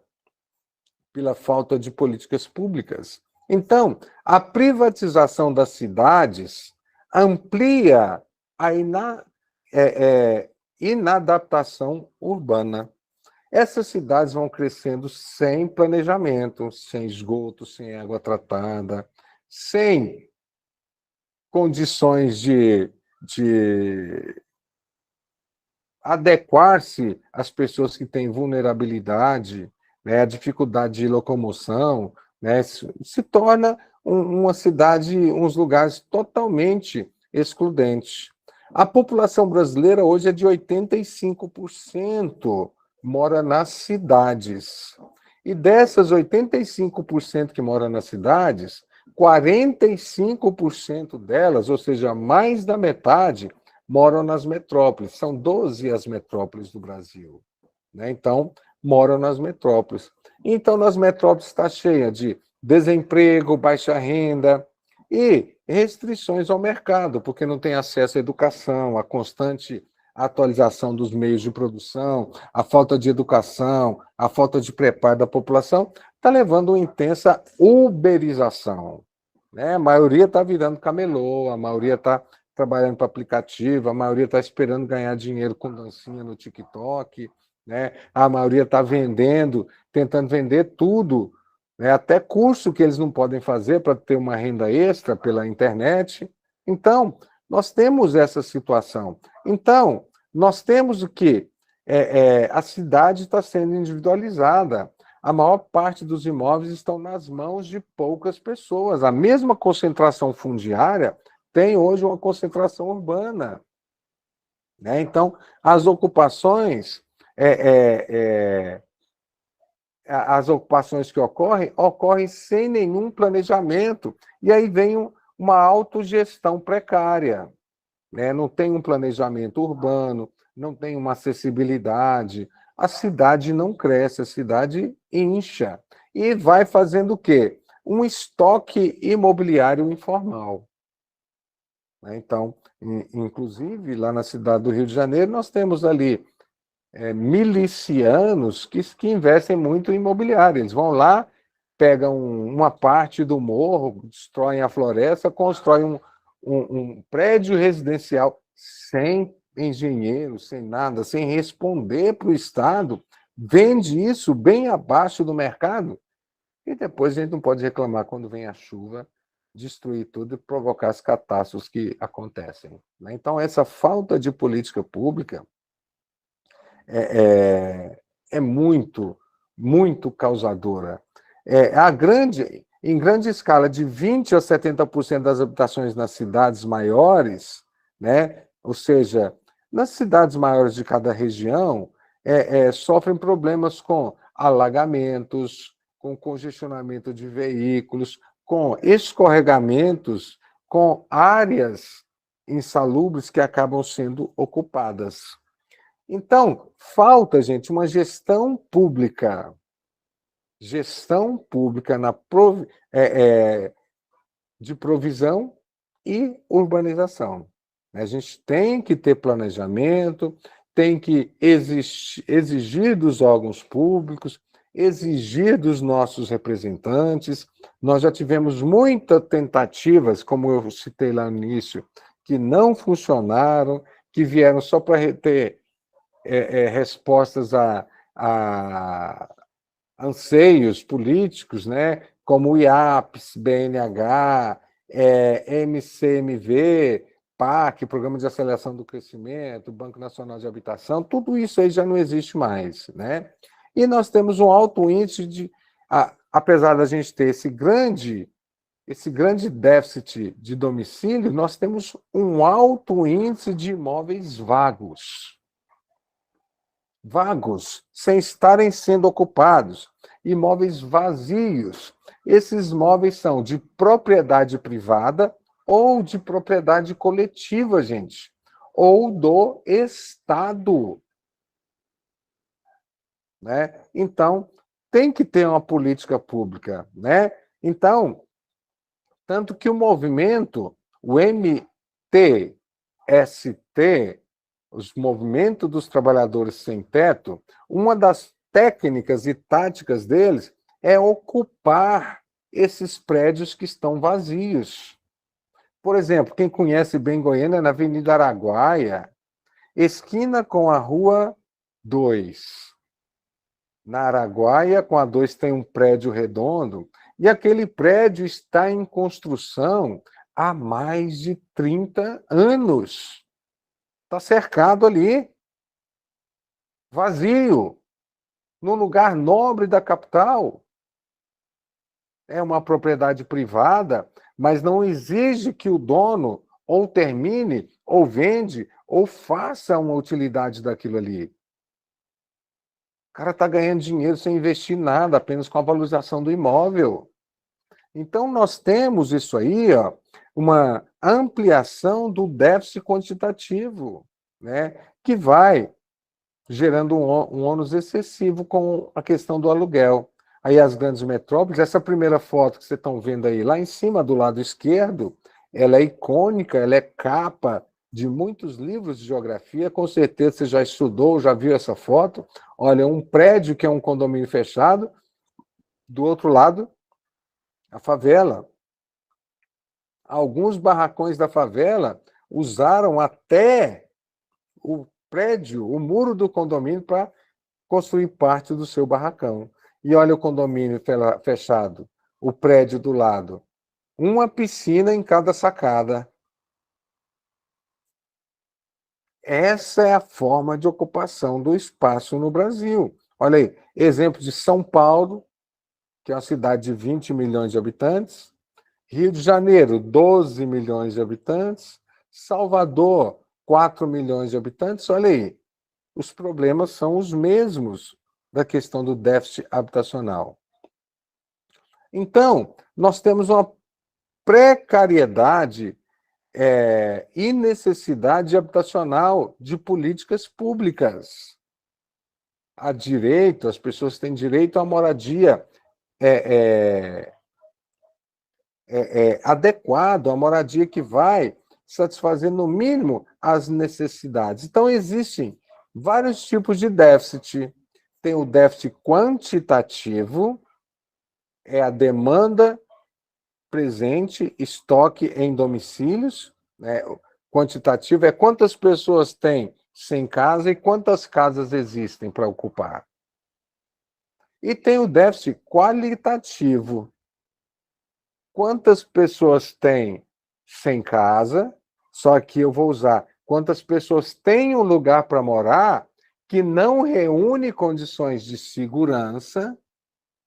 pela falta de políticas públicas. Então, a privatização das cidades amplia a inadaptação urbana. Essas cidades vão crescendo sem planejamento, sem esgoto, sem água tratada, sem condições de adequar-se às pessoas que têm vulnerabilidade, né, a dificuldade de locomoção, né, se torna uma cidade, uns lugares totalmente excludentes. A população brasileira hoje é de 85% mora nas cidades. E dessas 85% que moram nas cidades, 45% delas, ou seja, mais da metade, moram nas metrópoles. São 12 as metrópoles do Brasil. Né? Então, moram nas metrópoles. Então, nas metrópoles está cheia de desemprego, baixa renda e restrições ao mercado, porque não tem acesso à educação, à constante atualização dos meios de produção, a falta de educação, a falta de preparo da população, está levando uma intensa uberização. Né? A maioria está virando camelô, a maioria está trabalhando para aplicativo, a maioria está esperando ganhar dinheiro com dancinha no TikTok, né? A maioria está vendendo, tentando vender tudo, né? Até curso que eles não podem fazer para ter uma renda extra pela internet. Então, nós temos essa situação. Então, nós temos o quê? A cidade está sendo individualizada. A maior parte dos imóveis estão nas mãos de poucas pessoas. A mesma concentração fundiária tem hoje uma concentração urbana. Né? Então, as ocupações, as ocupações que ocorrem sem nenhum planejamento. E aí vem uma autogestão precária. Né? Não tem um planejamento urbano, não tem uma acessibilidade. A cidade não cresce, a cidade incha. E vai fazendo o quê? Um estoque imobiliário informal. Então, inclusive, lá na cidade do Rio de Janeiro, nós temos ali milicianos que investem muito em imobiliário. Eles vão lá, pegam uma parte do morro, destroem a floresta, constroem um prédio residencial sem engenheiro, sem nada, sem responder para o Estado, vende isso bem abaixo do mercado, e depois a gente não pode reclamar quando vem a chuva, destruir tudo e provocar as catástrofes que acontecem. Né? Então, essa falta de política pública é muito, muito causadora. Em grande escala, de 20% a 70% das habitações nas cidades maiores, né? Ou seja, nas cidades maiores de cada região, sofrem problemas com alagamentos, com congestionamento de veículos, com escorregamentos, com áreas insalubres que acabam sendo ocupadas. Então, falta, gente, uma gestão pública. Gestão pública de provisão e urbanização. A gente tem que ter planejamento, tem que exigir dos órgãos públicos, exigir dos nossos representantes. Nós já tivemos muitas tentativas, como eu citei lá no início, que não funcionaram, que vieram só para ter respostas a anseios políticos, né, como o IAPS, BNH, MCMV, PAC, Programa de Aceleração do Crescimento, Banco Nacional de Habitação, tudo isso aí já não existe mais, né? E nós temos um alto índice apesar da gente ter esse grande déficit de domicílio, nós temos um alto índice de imóveis vagos, sem estarem sendo ocupados, imóveis vazios. Esses imóveis são de propriedade privada ou de propriedade coletiva, gente, ou do Estado, né? Então, tem que ter uma política pública, né? Então, tanto que o movimento, o MTST, os movimentos dos trabalhadores sem teto, uma das técnicas e táticas deles é ocupar esses prédios que estão vazios. Por exemplo, quem conhece bem Goiânia, na Avenida Araguaia, esquina com a Rua 2. Na Araguaia, com a 2, tem um prédio redondo, e aquele prédio está em construção há mais de 30 anos. Está cercado ali, vazio, num lugar nobre da capital. É uma propriedade privada, mas não exige que o dono ou termine, ou vende, ou faça uma utilidade daquilo ali. O cara está ganhando dinheiro sem investir nada, apenas com a valorização do imóvel. Então, nós temos isso aí, ó, uma ampliação do déficit quantitativo, né, que vai gerando um ônus excessivo com a questão do aluguel. Aí as grandes metrópoles, essa primeira foto que vocês estão vendo aí, lá em cima do lado esquerdo, ela é icônica, ela é capa de muitos livros de geografia, com certeza você já estudou, já viu essa foto. Olha, um prédio que é um condomínio fechado, do outro lado, a favela. Alguns barracões da favela usaram até o prédio, o muro do condomínio, para construir parte do seu barracão. E olha o condomínio fechado, o prédio do lado. Uma piscina em cada sacada. Essa é a forma de ocupação do espaço no Brasil. Olha aí, exemplo de São Paulo, que é uma cidade de 20 milhões de habitantes, Rio de Janeiro, 12 milhões de habitantes, Salvador, 4 milhões de habitantes. Olha aí, os problemas são os mesmos da questão do déficit habitacional. Então, nós temos uma precariedade e necessidade habitacional de políticas públicas. Há direito, as pessoas têm direito à moradia adequada, a moradia que vai satisfazer, no mínimo, as necessidades. Então, existem vários tipos de déficit. Tem o déficit quantitativo, é a demanda presente, estoque em domicílios, né? Quantitativo é quantas pessoas têm sem casa e quantas casas existem para ocupar. E tem o déficit qualitativo. Quantas pessoas têm sem casa, só que eu vou usar quantas pessoas têm um lugar para morar que não reúne condições de segurança,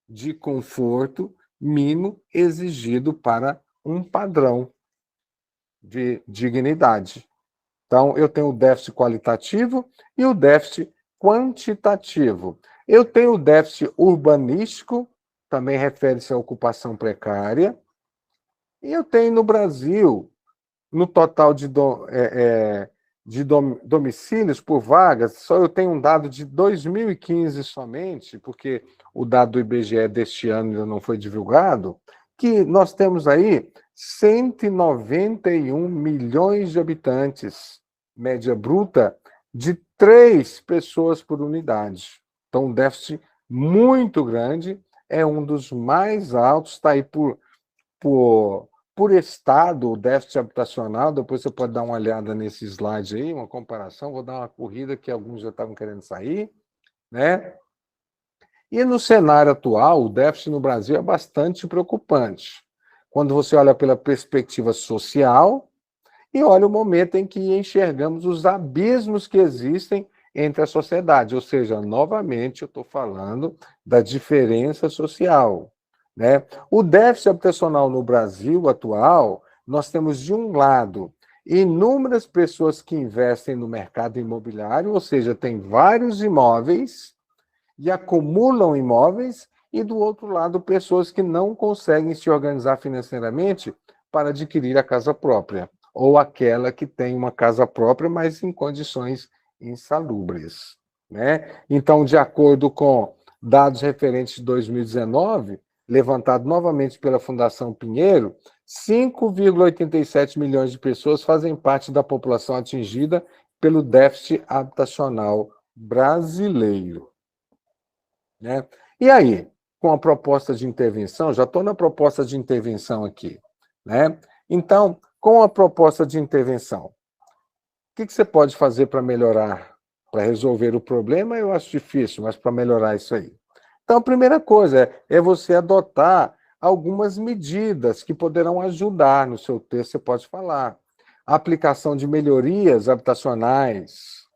de conforto mínimo exigido para um padrão de dignidade. Então, eu tenho o déficit qualitativo e o déficit quantitativo. Eu tenho o déficit urbanístico, também refere-se à ocupação precária, e eu tenho no Brasil, no total de domicílios por vagas, só eu tenho um dado de 2015 somente, porque o dado do IBGE deste ano ainda não foi divulgado, que nós temos aí 191 milhões de habitantes, média bruta de 3 pessoas por unidade. Então, um déficit muito grande, é um dos mais altos, está aí por estado, o déficit habitacional. Depois você pode dar uma olhada nesse slide aí, uma comparação. Vou dar uma corrida que alguns já estavam querendo sair, né? E no cenário atual, o déficit no Brasil é bastante preocupante. Quando você olha pela perspectiva social e olha o momento em que enxergamos os abismos que existem entre a sociedade, ou seja, novamente eu estou falando da diferença social, né? O déficit habitacional no Brasil atual, nós temos de um lado inúmeras pessoas que investem no mercado imobiliário, ou seja, tem vários imóveis e acumulam imóveis, e do outro lado, pessoas que não conseguem se organizar financeiramente para adquirir a casa própria, ou aquela que tem uma casa própria, mas em condições insalubres, né? Então, de acordo com dados referentes de 2019, levantado novamente pela Fundação Pinheiro, 5,87 milhões de pessoas fazem parte da população atingida pelo déficit habitacional brasileiro, né? E aí, com a proposta de intervenção, já estou na proposta de intervenção aqui, né? Então, com a proposta de intervenção, o que você pode fazer para melhorar, para resolver o problema? Eu acho difícil, mas para melhorar isso aí. Então, a primeira coisa é você adotar algumas medidas que poderão ajudar. No seu texto, você pode falar. A aplicação de melhorias habitacionais,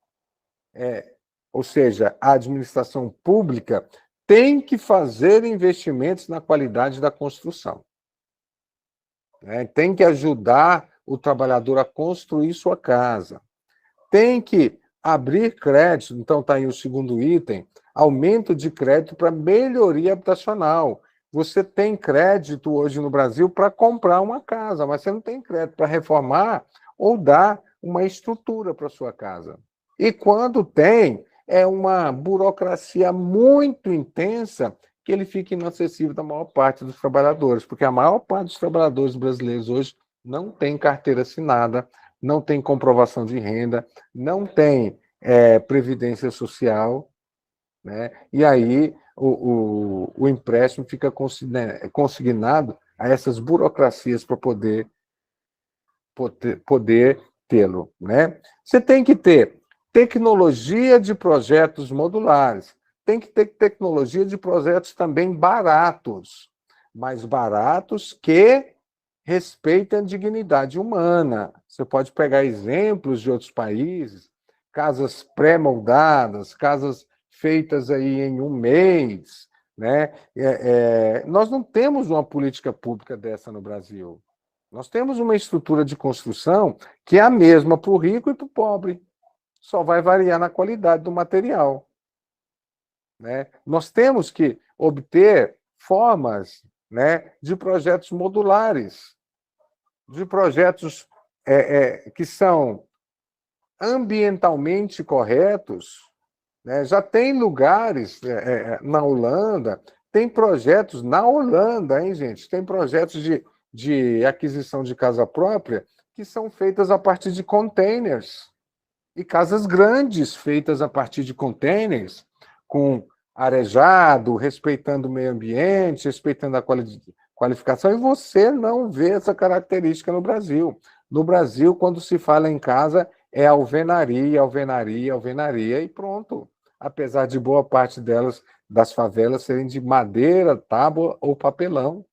ou seja, a administração pública tem que fazer investimentos na qualidade da construção, né? Tem que ajudar o trabalhador a construir sua casa. Tem que abrir crédito, então está aí o segundo item, aumento de crédito para melhoria habitacional. Você tem crédito hoje no Brasil para comprar uma casa, mas você não tem crédito para reformar ou dar uma estrutura para sua casa. E quando tem, é uma burocracia muito intensa que ele fica inacessível da maior parte dos trabalhadores, porque a maior parte dos trabalhadores brasileiros hoje não tem carteira assinada, não tem comprovação de renda, não tem previdência social, né? E aí o empréstimo fica consignado a essas burocracias para poder tê-lo, né? Você tem que ter tecnologia de projetos modulares, tem que ter tecnologia de projetos também baratos, mas baratos que respeitem a dignidade humana. Você pode pegar exemplos de outros países, casas pré-moldadas, casas feitas aí em um mês, né? Nós não temos uma política pública dessa no Brasil. Nós temos uma estrutura de construção que é a mesma para o rico e para o pobre. Só vai variar na qualidade do material, né? Nós temos que obter formas, né, de projetos modulares, de projetos que são ambientalmente corretos, né? Já tem lugares na Holanda, tem projetos na Holanda, hein, gente? Tem projetos de aquisição de casa própria que são feitas a partir de containers. E casas grandes feitas a partir de containers, com arejado, respeitando o meio ambiente, respeitando a qualificação, e você não vê essa característica no Brasil. No Brasil, quando se fala em casa, é alvenaria, alvenaria, alvenaria, e pronto. Apesar de boa parte delas, das favelas, serem de madeira, tábua ou papelão,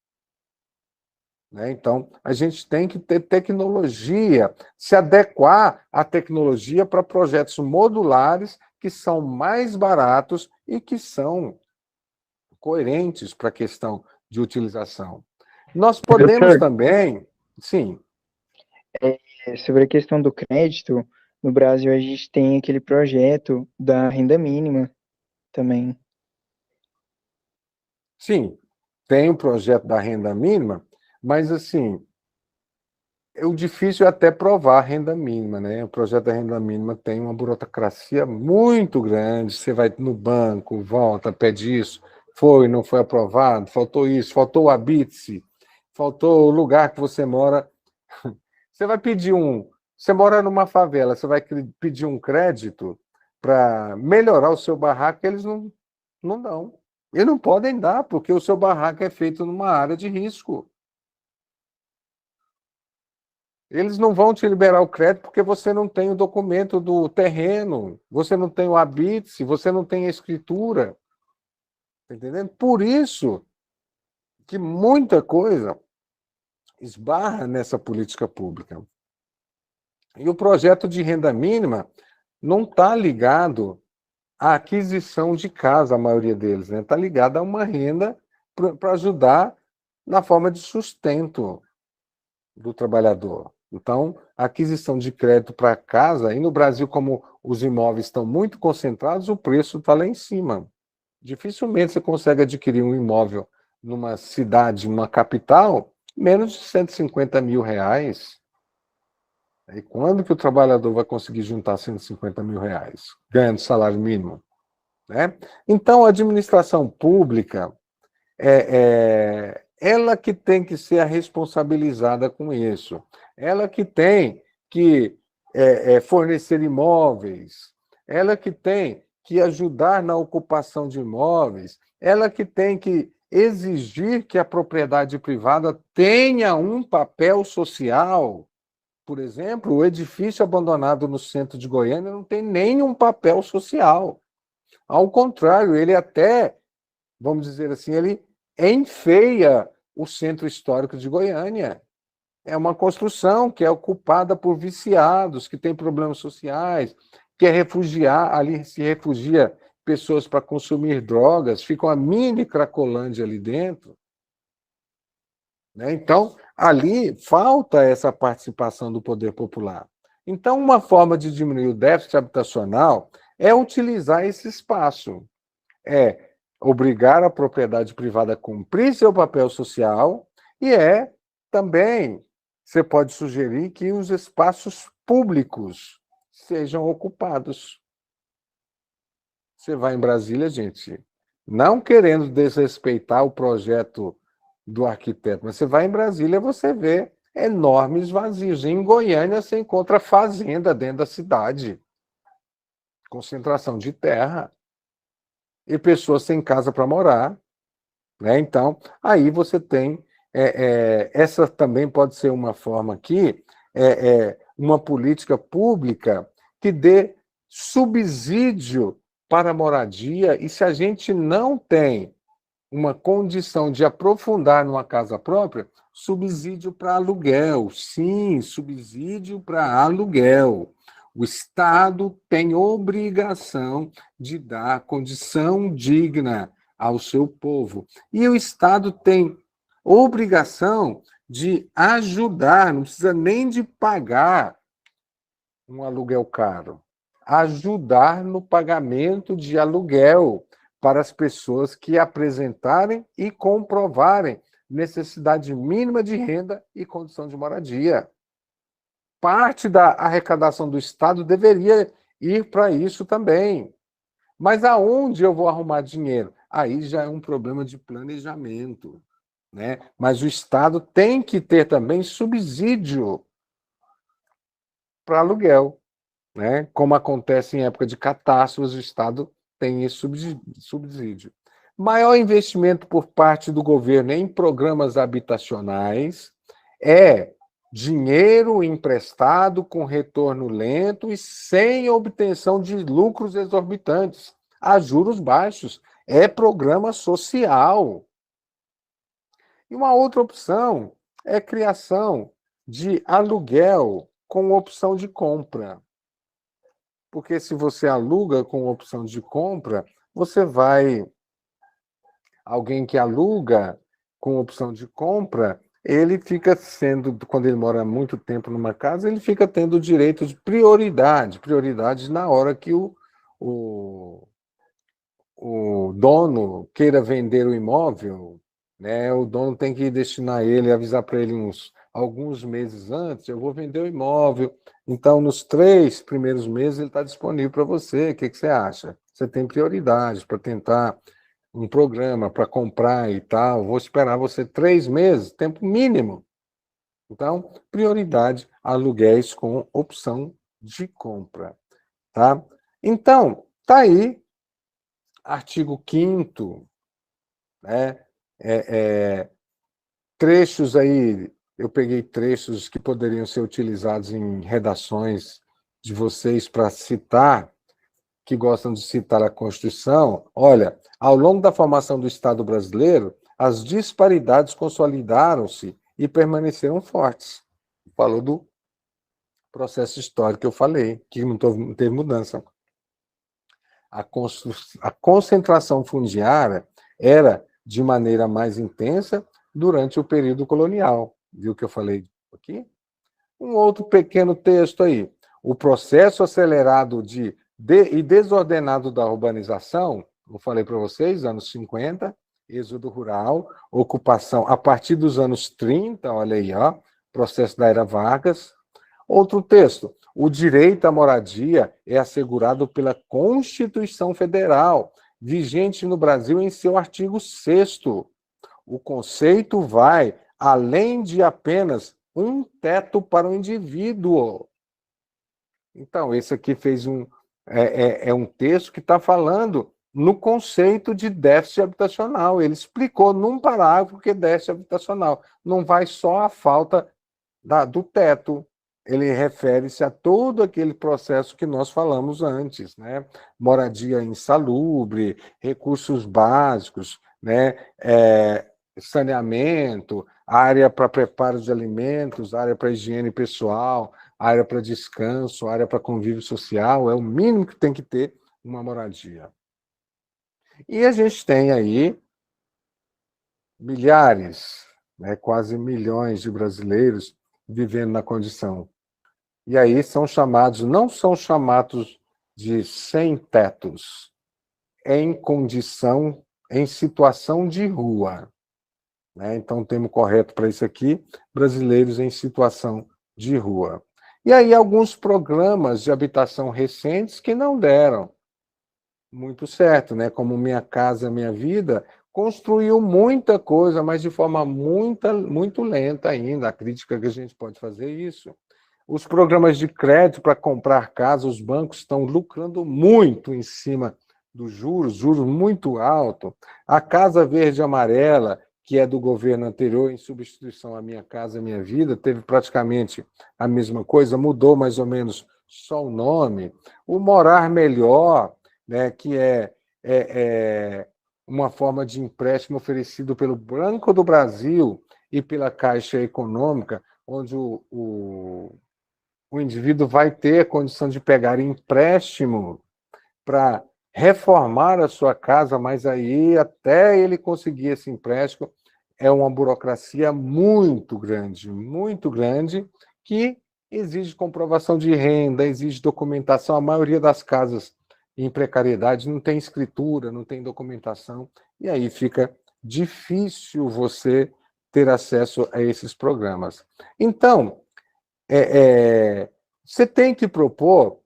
né? Então, a gente tem que ter tecnologia, se adequar à tecnologia para projetos modulares que são mais baratos e que são coerentes para a questão de utilização. Nós podemos Doutor, também, sim, sobre a questão do crédito, no Brasil a gente tem aquele projeto da renda mínima também. sim, tem o projeto da renda mínima, mas assim, O difícil é até provar a renda mínima, né? O projeto da renda mínima tem uma burocracia muito grande. Você vai no banco, volta, pede isso, foi, não foi aprovado, faltou isso, faltou o habite-se, faltou o lugar que você mora. Você vai pedir um. Você mora numa favela, você vai pedir um crédito para melhorar o seu barraco, eles não dão. E não podem dar, porque o seu barraco é feito numa área de risco. Eles não vão te liberar o crédito porque você não tem o documento do terreno, você não tem o habite, você não tem a escritura. Tá entendendo? Por isso que muita coisa esbarra nessa política pública. E o projeto de renda mínima não está ligado à aquisição de casa, a maioria deles, né? Está ligado a uma renda para ajudar na forma de sustento do trabalhador. Então, a aquisição de crédito para casa, e no Brasil, como os imóveis estão muito concentrados, o preço está lá em cima. Dificilmente você consegue adquirir um imóvel numa cidade, numa capital, menos de 150 mil reais. E quando que o trabalhador vai conseguir juntar 150 mil reais, ganhando salário mínimo? Né? Então, a administração pública, ela que tem que ser a responsabilizada com isso. Ela que tem que fornecer imóveis, ela que tem que ajudar na ocupação de imóveis, ela que tem que exigir que a propriedade privada tenha um papel social. Por exemplo, o edifício abandonado no centro de Goiânia não tem nenhum papel social. Ao contrário, ele até, vamos dizer assim, ele enfeia o centro histórico de Goiânia. É uma construção que é ocupada por viciados, que tem problemas sociais, que é refugiar, ali se refugia pessoas para consumir drogas, fica uma mini Cracolândia ali dentro. Né? Então, ali falta essa participação do poder popular. Então, uma forma de diminuir o déficit habitacional é utilizar esse espaço, é obrigar a propriedade privada a cumprir seu papel social e também, você pode sugerir que os espaços públicos sejam ocupados. Você vai em Brasília, gente, não querendo desrespeitar o projeto do arquiteto, mas você vai em Brasília, você vê enormes vazios. Em Goiânia, você encontra fazenda dentro da cidade, concentração de terra, e pessoas sem casa para morar. Né? Então, aí você tem. Essa também pode ser uma forma aqui, uma política pública que dê subsídio para a moradia, e se a gente não tem uma condição de aprofundar numa casa própria, subsídio para aluguel. Sim, subsídio para aluguel. O Estado tem obrigação de dar condição digna ao seu povo. E o Estado tem obrigação de ajudar, não precisa nem de pagar um aluguel caro, ajudar no pagamento de aluguel para as pessoas que apresentarem e comprovarem necessidade mínima de renda e condição de moradia. Parte da arrecadação do Estado deveria ir para isso também. Mas aonde eu vou arrumar dinheiro? Aí já é um problema de planejamento. Né? Mas o Estado tem que ter também subsídio para aluguel. Né? Como acontece em época de catástrofes, o Estado tem esse subsídio. Maior investimento por parte do governo em programas habitacionais é dinheiro emprestado com retorno lento e sem obtenção de lucros exorbitantes, a juros baixos. É programa social. E uma outra opção é criação de aluguel com opção de compra. Porque se você aluga com opção de compra, você vai. Alguém que aluga com opção de compra, ele fica sendo, quando ele mora muito tempo numa casa, ele fica tendo o direito de prioridade na hora que o dono queira vender o imóvel, né? O dono tem que destinar ele, avisar para ele uns alguns meses antes, eu vou vender o imóvel. Então, nos 3 primeiros meses, ele está disponível para você. O que você acha? Você tem prioridade para tentar um programa para comprar e tal. Vou esperar você 3 meses, tempo mínimo. Então, prioridade, aluguéis com opção de compra. Tá? Então, tá aí, artigo 5º, né? Trechos aí, eu peguei trechos que poderiam ser utilizados em redações de vocês para citar, que gostam de citar a Constituição. Olha, ao longo da formação do Estado brasileiro, as disparidades consolidaram-se e permaneceram fortes. Falou do processo histórico que eu falei, que não teve mudança. A concentração fundiária era de maneira mais intensa durante o período colonial. Viu o que eu falei aqui? Um outro pequeno texto aí. O processo acelerado e desordenado da urbanização, eu falei para vocês, anos 50, êxodo rural, ocupação a partir dos anos 30, olha aí, ó, processo da Era Vargas. Outro texto, o direito à moradia é assegurado pela Constituição Federal, vigente no Brasil em seu artigo 6º. O conceito vai além de apenas um teto para o indivíduo. Então, esse aqui fez um texto que está falando no conceito de déficit habitacional. Ele explicou num parágrafo o que é déficit habitacional. Não vai só à falta do teto. Ele refere-se a todo aquele processo que nós falamos antes, né? Moradia insalubre, recursos básicos, né? Saneamento, área para preparo de alimentos, área para higiene pessoal, área para descanso, área para convívio social, é o mínimo que tem que ter uma moradia. E a gente tem aí milhares, né, quase milhões de brasileiros vivendo na condição. E aí não são chamados de sem-tetos, em situação de rua. Né? Então, o termo correto para isso aqui, brasileiros em situação de rua. E aí, alguns programas de habitação recentes que não deram muito certo, né? Como Minha Casa Minha Vida, construiu muita coisa, mas de forma muito lenta ainda. A crítica que a gente pode fazer é isso. Os programas de crédito para comprar casa, os bancos estão lucrando muito em cima dos juros muito alto. A Casa Verde e Amarela, que é do governo anterior, em substituição à Minha Casa Minha Vida, teve praticamente a mesma coisa, mudou mais ou menos só o nome. O Morar Melhor, né, que é uma forma de empréstimo oferecido pelo Banco do Brasil e pela Caixa Econômica, onde o indivíduo vai ter a condição de pegar empréstimo para reformar a sua casa, mas aí, até ele conseguir esse empréstimo, é uma burocracia muito grande, que exige comprovação de renda, exige documentação. A maioria das casas em precariedade não tem escritura, não tem documentação, e aí fica difícil você ter acesso a esses programas. Então, você tem que propor,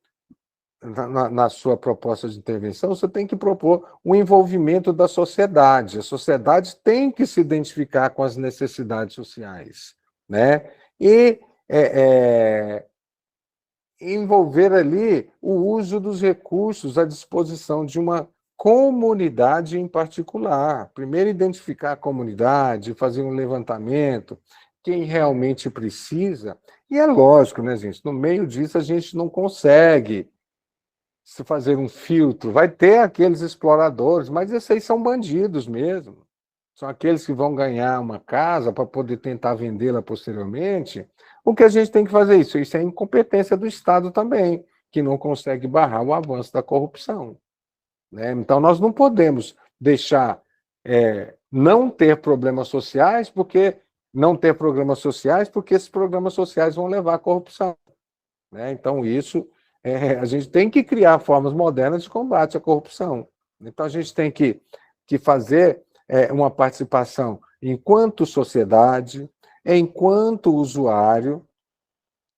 na sua proposta de intervenção, você tem que propor o envolvimento da sociedade. A sociedade tem que se identificar com as necessidades sociais, né? E envolver ali o uso dos recursos à disposição de uma comunidade em particular. Primeiro, identificar a comunidade, fazer um levantamento, quem realmente precisa. E é lógico, né, gente? No meio disso, a gente não consegue se fazer um filtro. Vai ter aqueles exploradores, mas esses aí são bandidos mesmo. São aqueles que vão ganhar uma casa para poder tentar vendê-la posteriormente. O que a gente tem que fazer isso? Isso é incompetência do Estado também, que não consegue barrar o avanço da corrupção. Né? Então, nós não podemos deixar não ter problemas sociais, porque esses programas sociais vão levar à corrupção. Né? Então, isso, a gente tem que criar formas modernas de combate à corrupção. Então, a gente tem que fazer uma participação enquanto sociedade, enquanto usuário,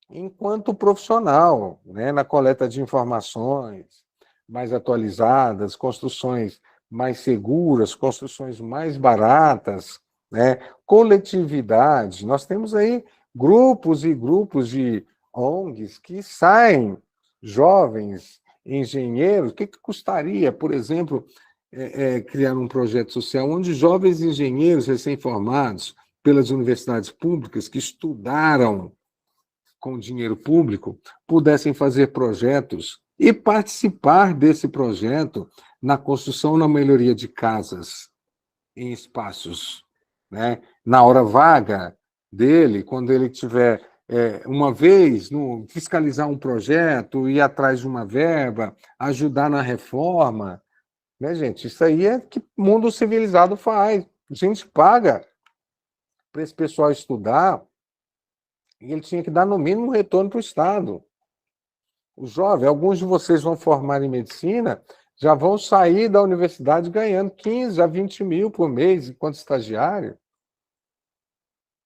enquanto profissional, né, na coleta de informações mais atualizadas, construções mais seguras, construções mais baratas, né, coletividade. Nós temos aí grupos e grupos de ONGs que saem, jovens engenheiros. O que custaria, por exemplo, criar um projeto social onde jovens engenheiros recém-formados pelas universidades públicas que estudaram com dinheiro público, pudessem fazer projetos e participar desse projeto na construção, na melhoria de casas em espaços, né? Na hora vaga dele, quando ele tiver uma vez fiscalizar um projeto, ir atrás de uma verba, ajudar na reforma, né, gente? Isso aí é que o mundo civilizado faz. A gente paga para esse pessoal estudar e ele tinha que dar, no mínimo, um retorno para o Estado. O jovem, alguns de vocês vão formar em medicina, já vão sair da universidade ganhando 15 a 20 mil por mês enquanto estagiário.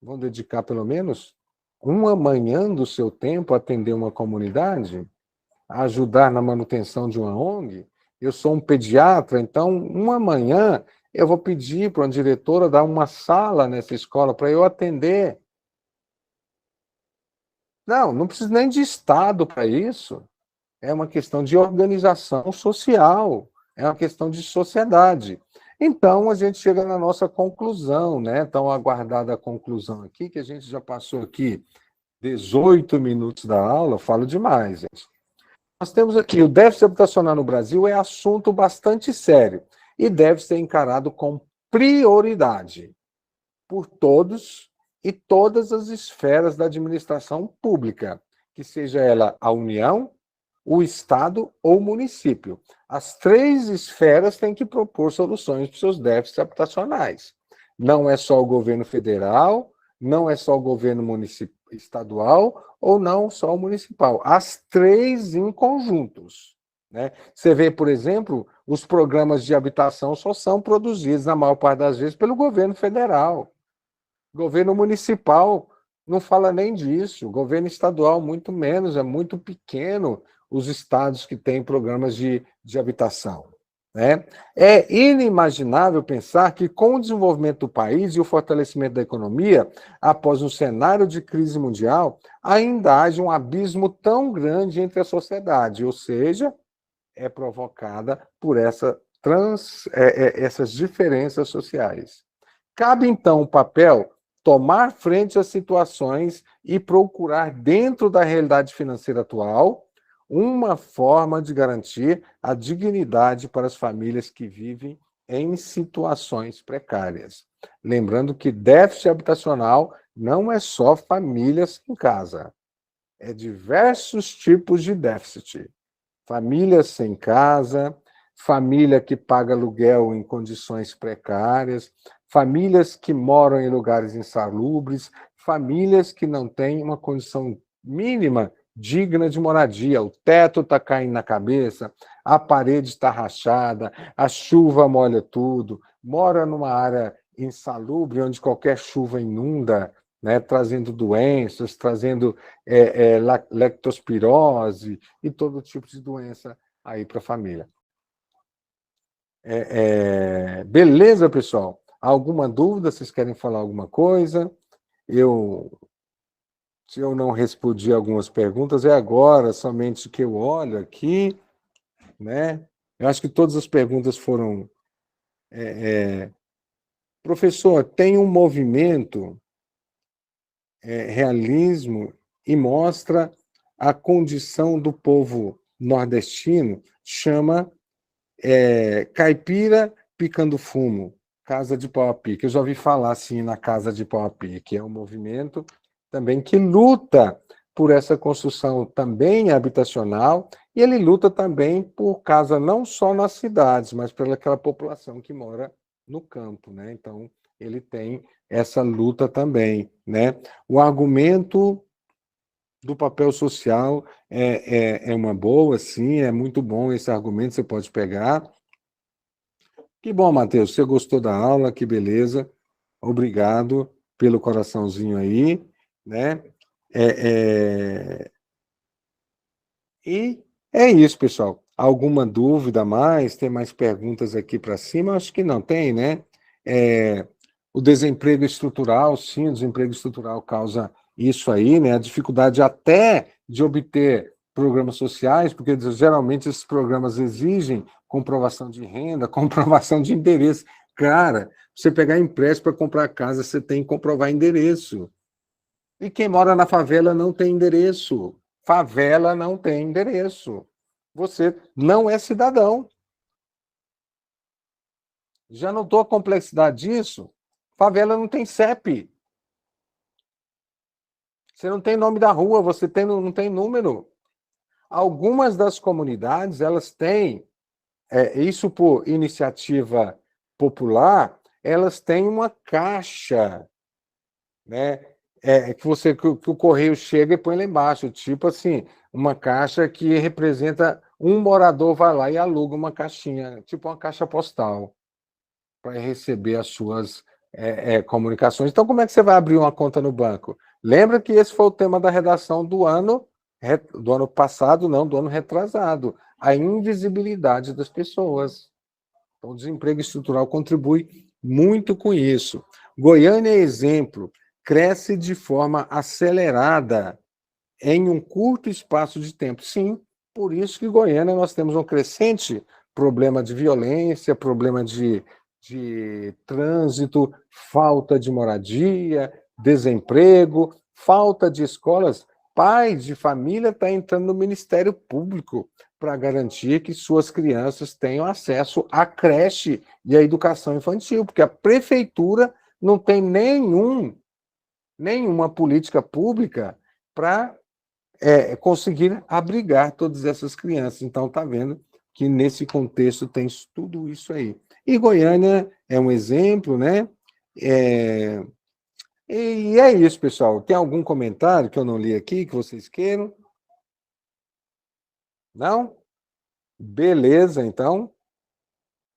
Vão dedicar, pelo menos, uma manhã do seu tempo a atender uma comunidade, a ajudar na manutenção de uma ONG. Eu sou um pediatra, então, uma manhã eu vou pedir para uma diretora dar uma sala nessa escola para eu atender. Não precisa nem de Estado para isso. É uma questão de organização social, é uma questão de sociedade. Então, a gente chega na nossa conclusão, né? Tão aguardada a conclusão aqui, que a gente já passou aqui 18 minutos da aula, falo demais, gente. Nós temos aqui, o déficit habitacional no Brasil é assunto bastante sério e deve ser encarado com prioridade por todos e todas as esferas da administração pública, que seja ela a União, o Estado ou o município. As três esferas têm que propor soluções para os seus déficits habitacionais. Não é só o governo federal, não é só o governo estadual ou não só o municipal. As três em conjuntos, né? Você vê, por exemplo, os programas de habitação só são produzidos, na maior parte das vezes, pelo governo federal. O governo municipal não fala nem disso, o governo estadual muito menos, é muito pequeno os estados que têm programas de habitação, né? É inimaginável pensar que, com o desenvolvimento do país e o fortalecimento da economia, após um cenário de crise mundial, ainda haja um abismo tão grande entre a sociedade, ou seja, é provocada por essas diferenças sociais. Cabe, então, o papel tomar frente às situações e procurar, dentro da realidade financeira atual, uma forma de garantir a dignidade para as famílias que vivem em situações precárias. Lembrando que déficit habitacional não é só famílias em casa, é diversos tipos de déficit. Famílias sem casa, família que paga aluguel em condições precárias, famílias que moram em lugares insalubres, famílias que não têm uma condição mínima digna de moradia. O teto está caindo na cabeça, a parede está rachada, a chuva molha tudo, mora numa área insalubre, onde qualquer chuva inunda, né, trazendo doenças, trazendo leptospirose e todo tipo de doença aí para a família. Beleza, pessoal? Alguma dúvida? Vocês querem falar alguma coisa? Se eu não respondi algumas perguntas, é agora somente que eu olho aqui, né? Eu acho que todas as perguntas foram... Professor, tem um movimento, realismo, e mostra a condição do povo nordestino, chama Caipira Picando Fumo, Casa de Pau a Pique. Eu já ouvi falar assim na Casa de Pau a Pique, é um movimento também que luta por essa construção também habitacional, e ele luta também por casa não só nas cidades, mas pelaquela população que mora no campo, né? Então, ele tem essa luta também, né? O argumento do papel social é uma boa, sim, é muito bom esse argumento, você pode pegar. Que bom, Matheus, você gostou da aula, que beleza. Obrigado pelo coraçãozinho aí, né? E é isso, pessoal. Alguma dúvida a mais? Tem mais perguntas aqui para cima? Acho que não tem, né? O desemprego estrutural, sim, o desemprego estrutural causa isso aí, né? A dificuldade até de obter programas sociais, porque geralmente esses programas exigem comprovação de renda, comprovação de endereço. Cara, você pegar empréstimo para comprar casa, você tem que comprovar endereço. E quem mora na favela não tem endereço. Favela não tem endereço. Você não é cidadão. Já notou a complexidade disso? Favela não tem CEP. Você não tem nome da rua, você não tem número. Algumas das comunidades, elas têm, isso por iniciativa popular, elas têm uma caixa, né? Que o correio chega e põe lá embaixo, tipo assim, uma caixa que representa um morador vai lá e aluga uma caixinha, tipo uma caixa postal, para receber as suas comunicações. Então, como é que você vai abrir uma conta no banco? Lembra que esse foi o tema da redação do ano passado, não, do ano retrasado, a invisibilidade das pessoas. Então, o desemprego estrutural contribui muito com isso. Goiânia é exemplo, cresce de forma acelerada em um curto espaço de tempo. Sim, por isso que em Goiânia nós temos um crescente problema de violência, problema de trânsito, falta de moradia, desemprego, falta de escolas. Pais de família estão entrando no Ministério Público para garantir que suas crianças tenham acesso à creche e à educação infantil, porque a prefeitura não tem nenhuma política pública para conseguir abrigar todas essas crianças. Então, está vendo que nesse contexto tem tudo isso aí. E Goiânia é um exemplo, né? E é isso, pessoal. Tem algum comentário que eu não li aqui, que vocês queiram? Não? Beleza, então.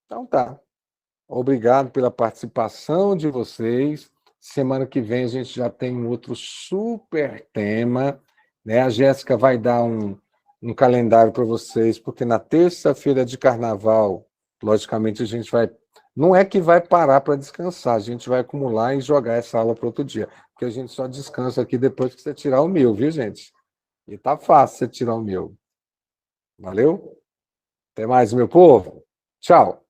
Então tá. Obrigado pela participação de vocês. Semana que vem a gente já tem um outro super tema, né? A Jéssica vai dar um calendário para vocês, porque na terça-feira de carnaval, logicamente, a gente vai. Não é que vai parar para descansar, a gente vai acumular e jogar essa aula para outro dia, porque a gente só descansa aqui depois que você tirar o meu, viu, gente? E tá fácil você tirar o meu. Valeu? Até mais, meu povo. Tchau.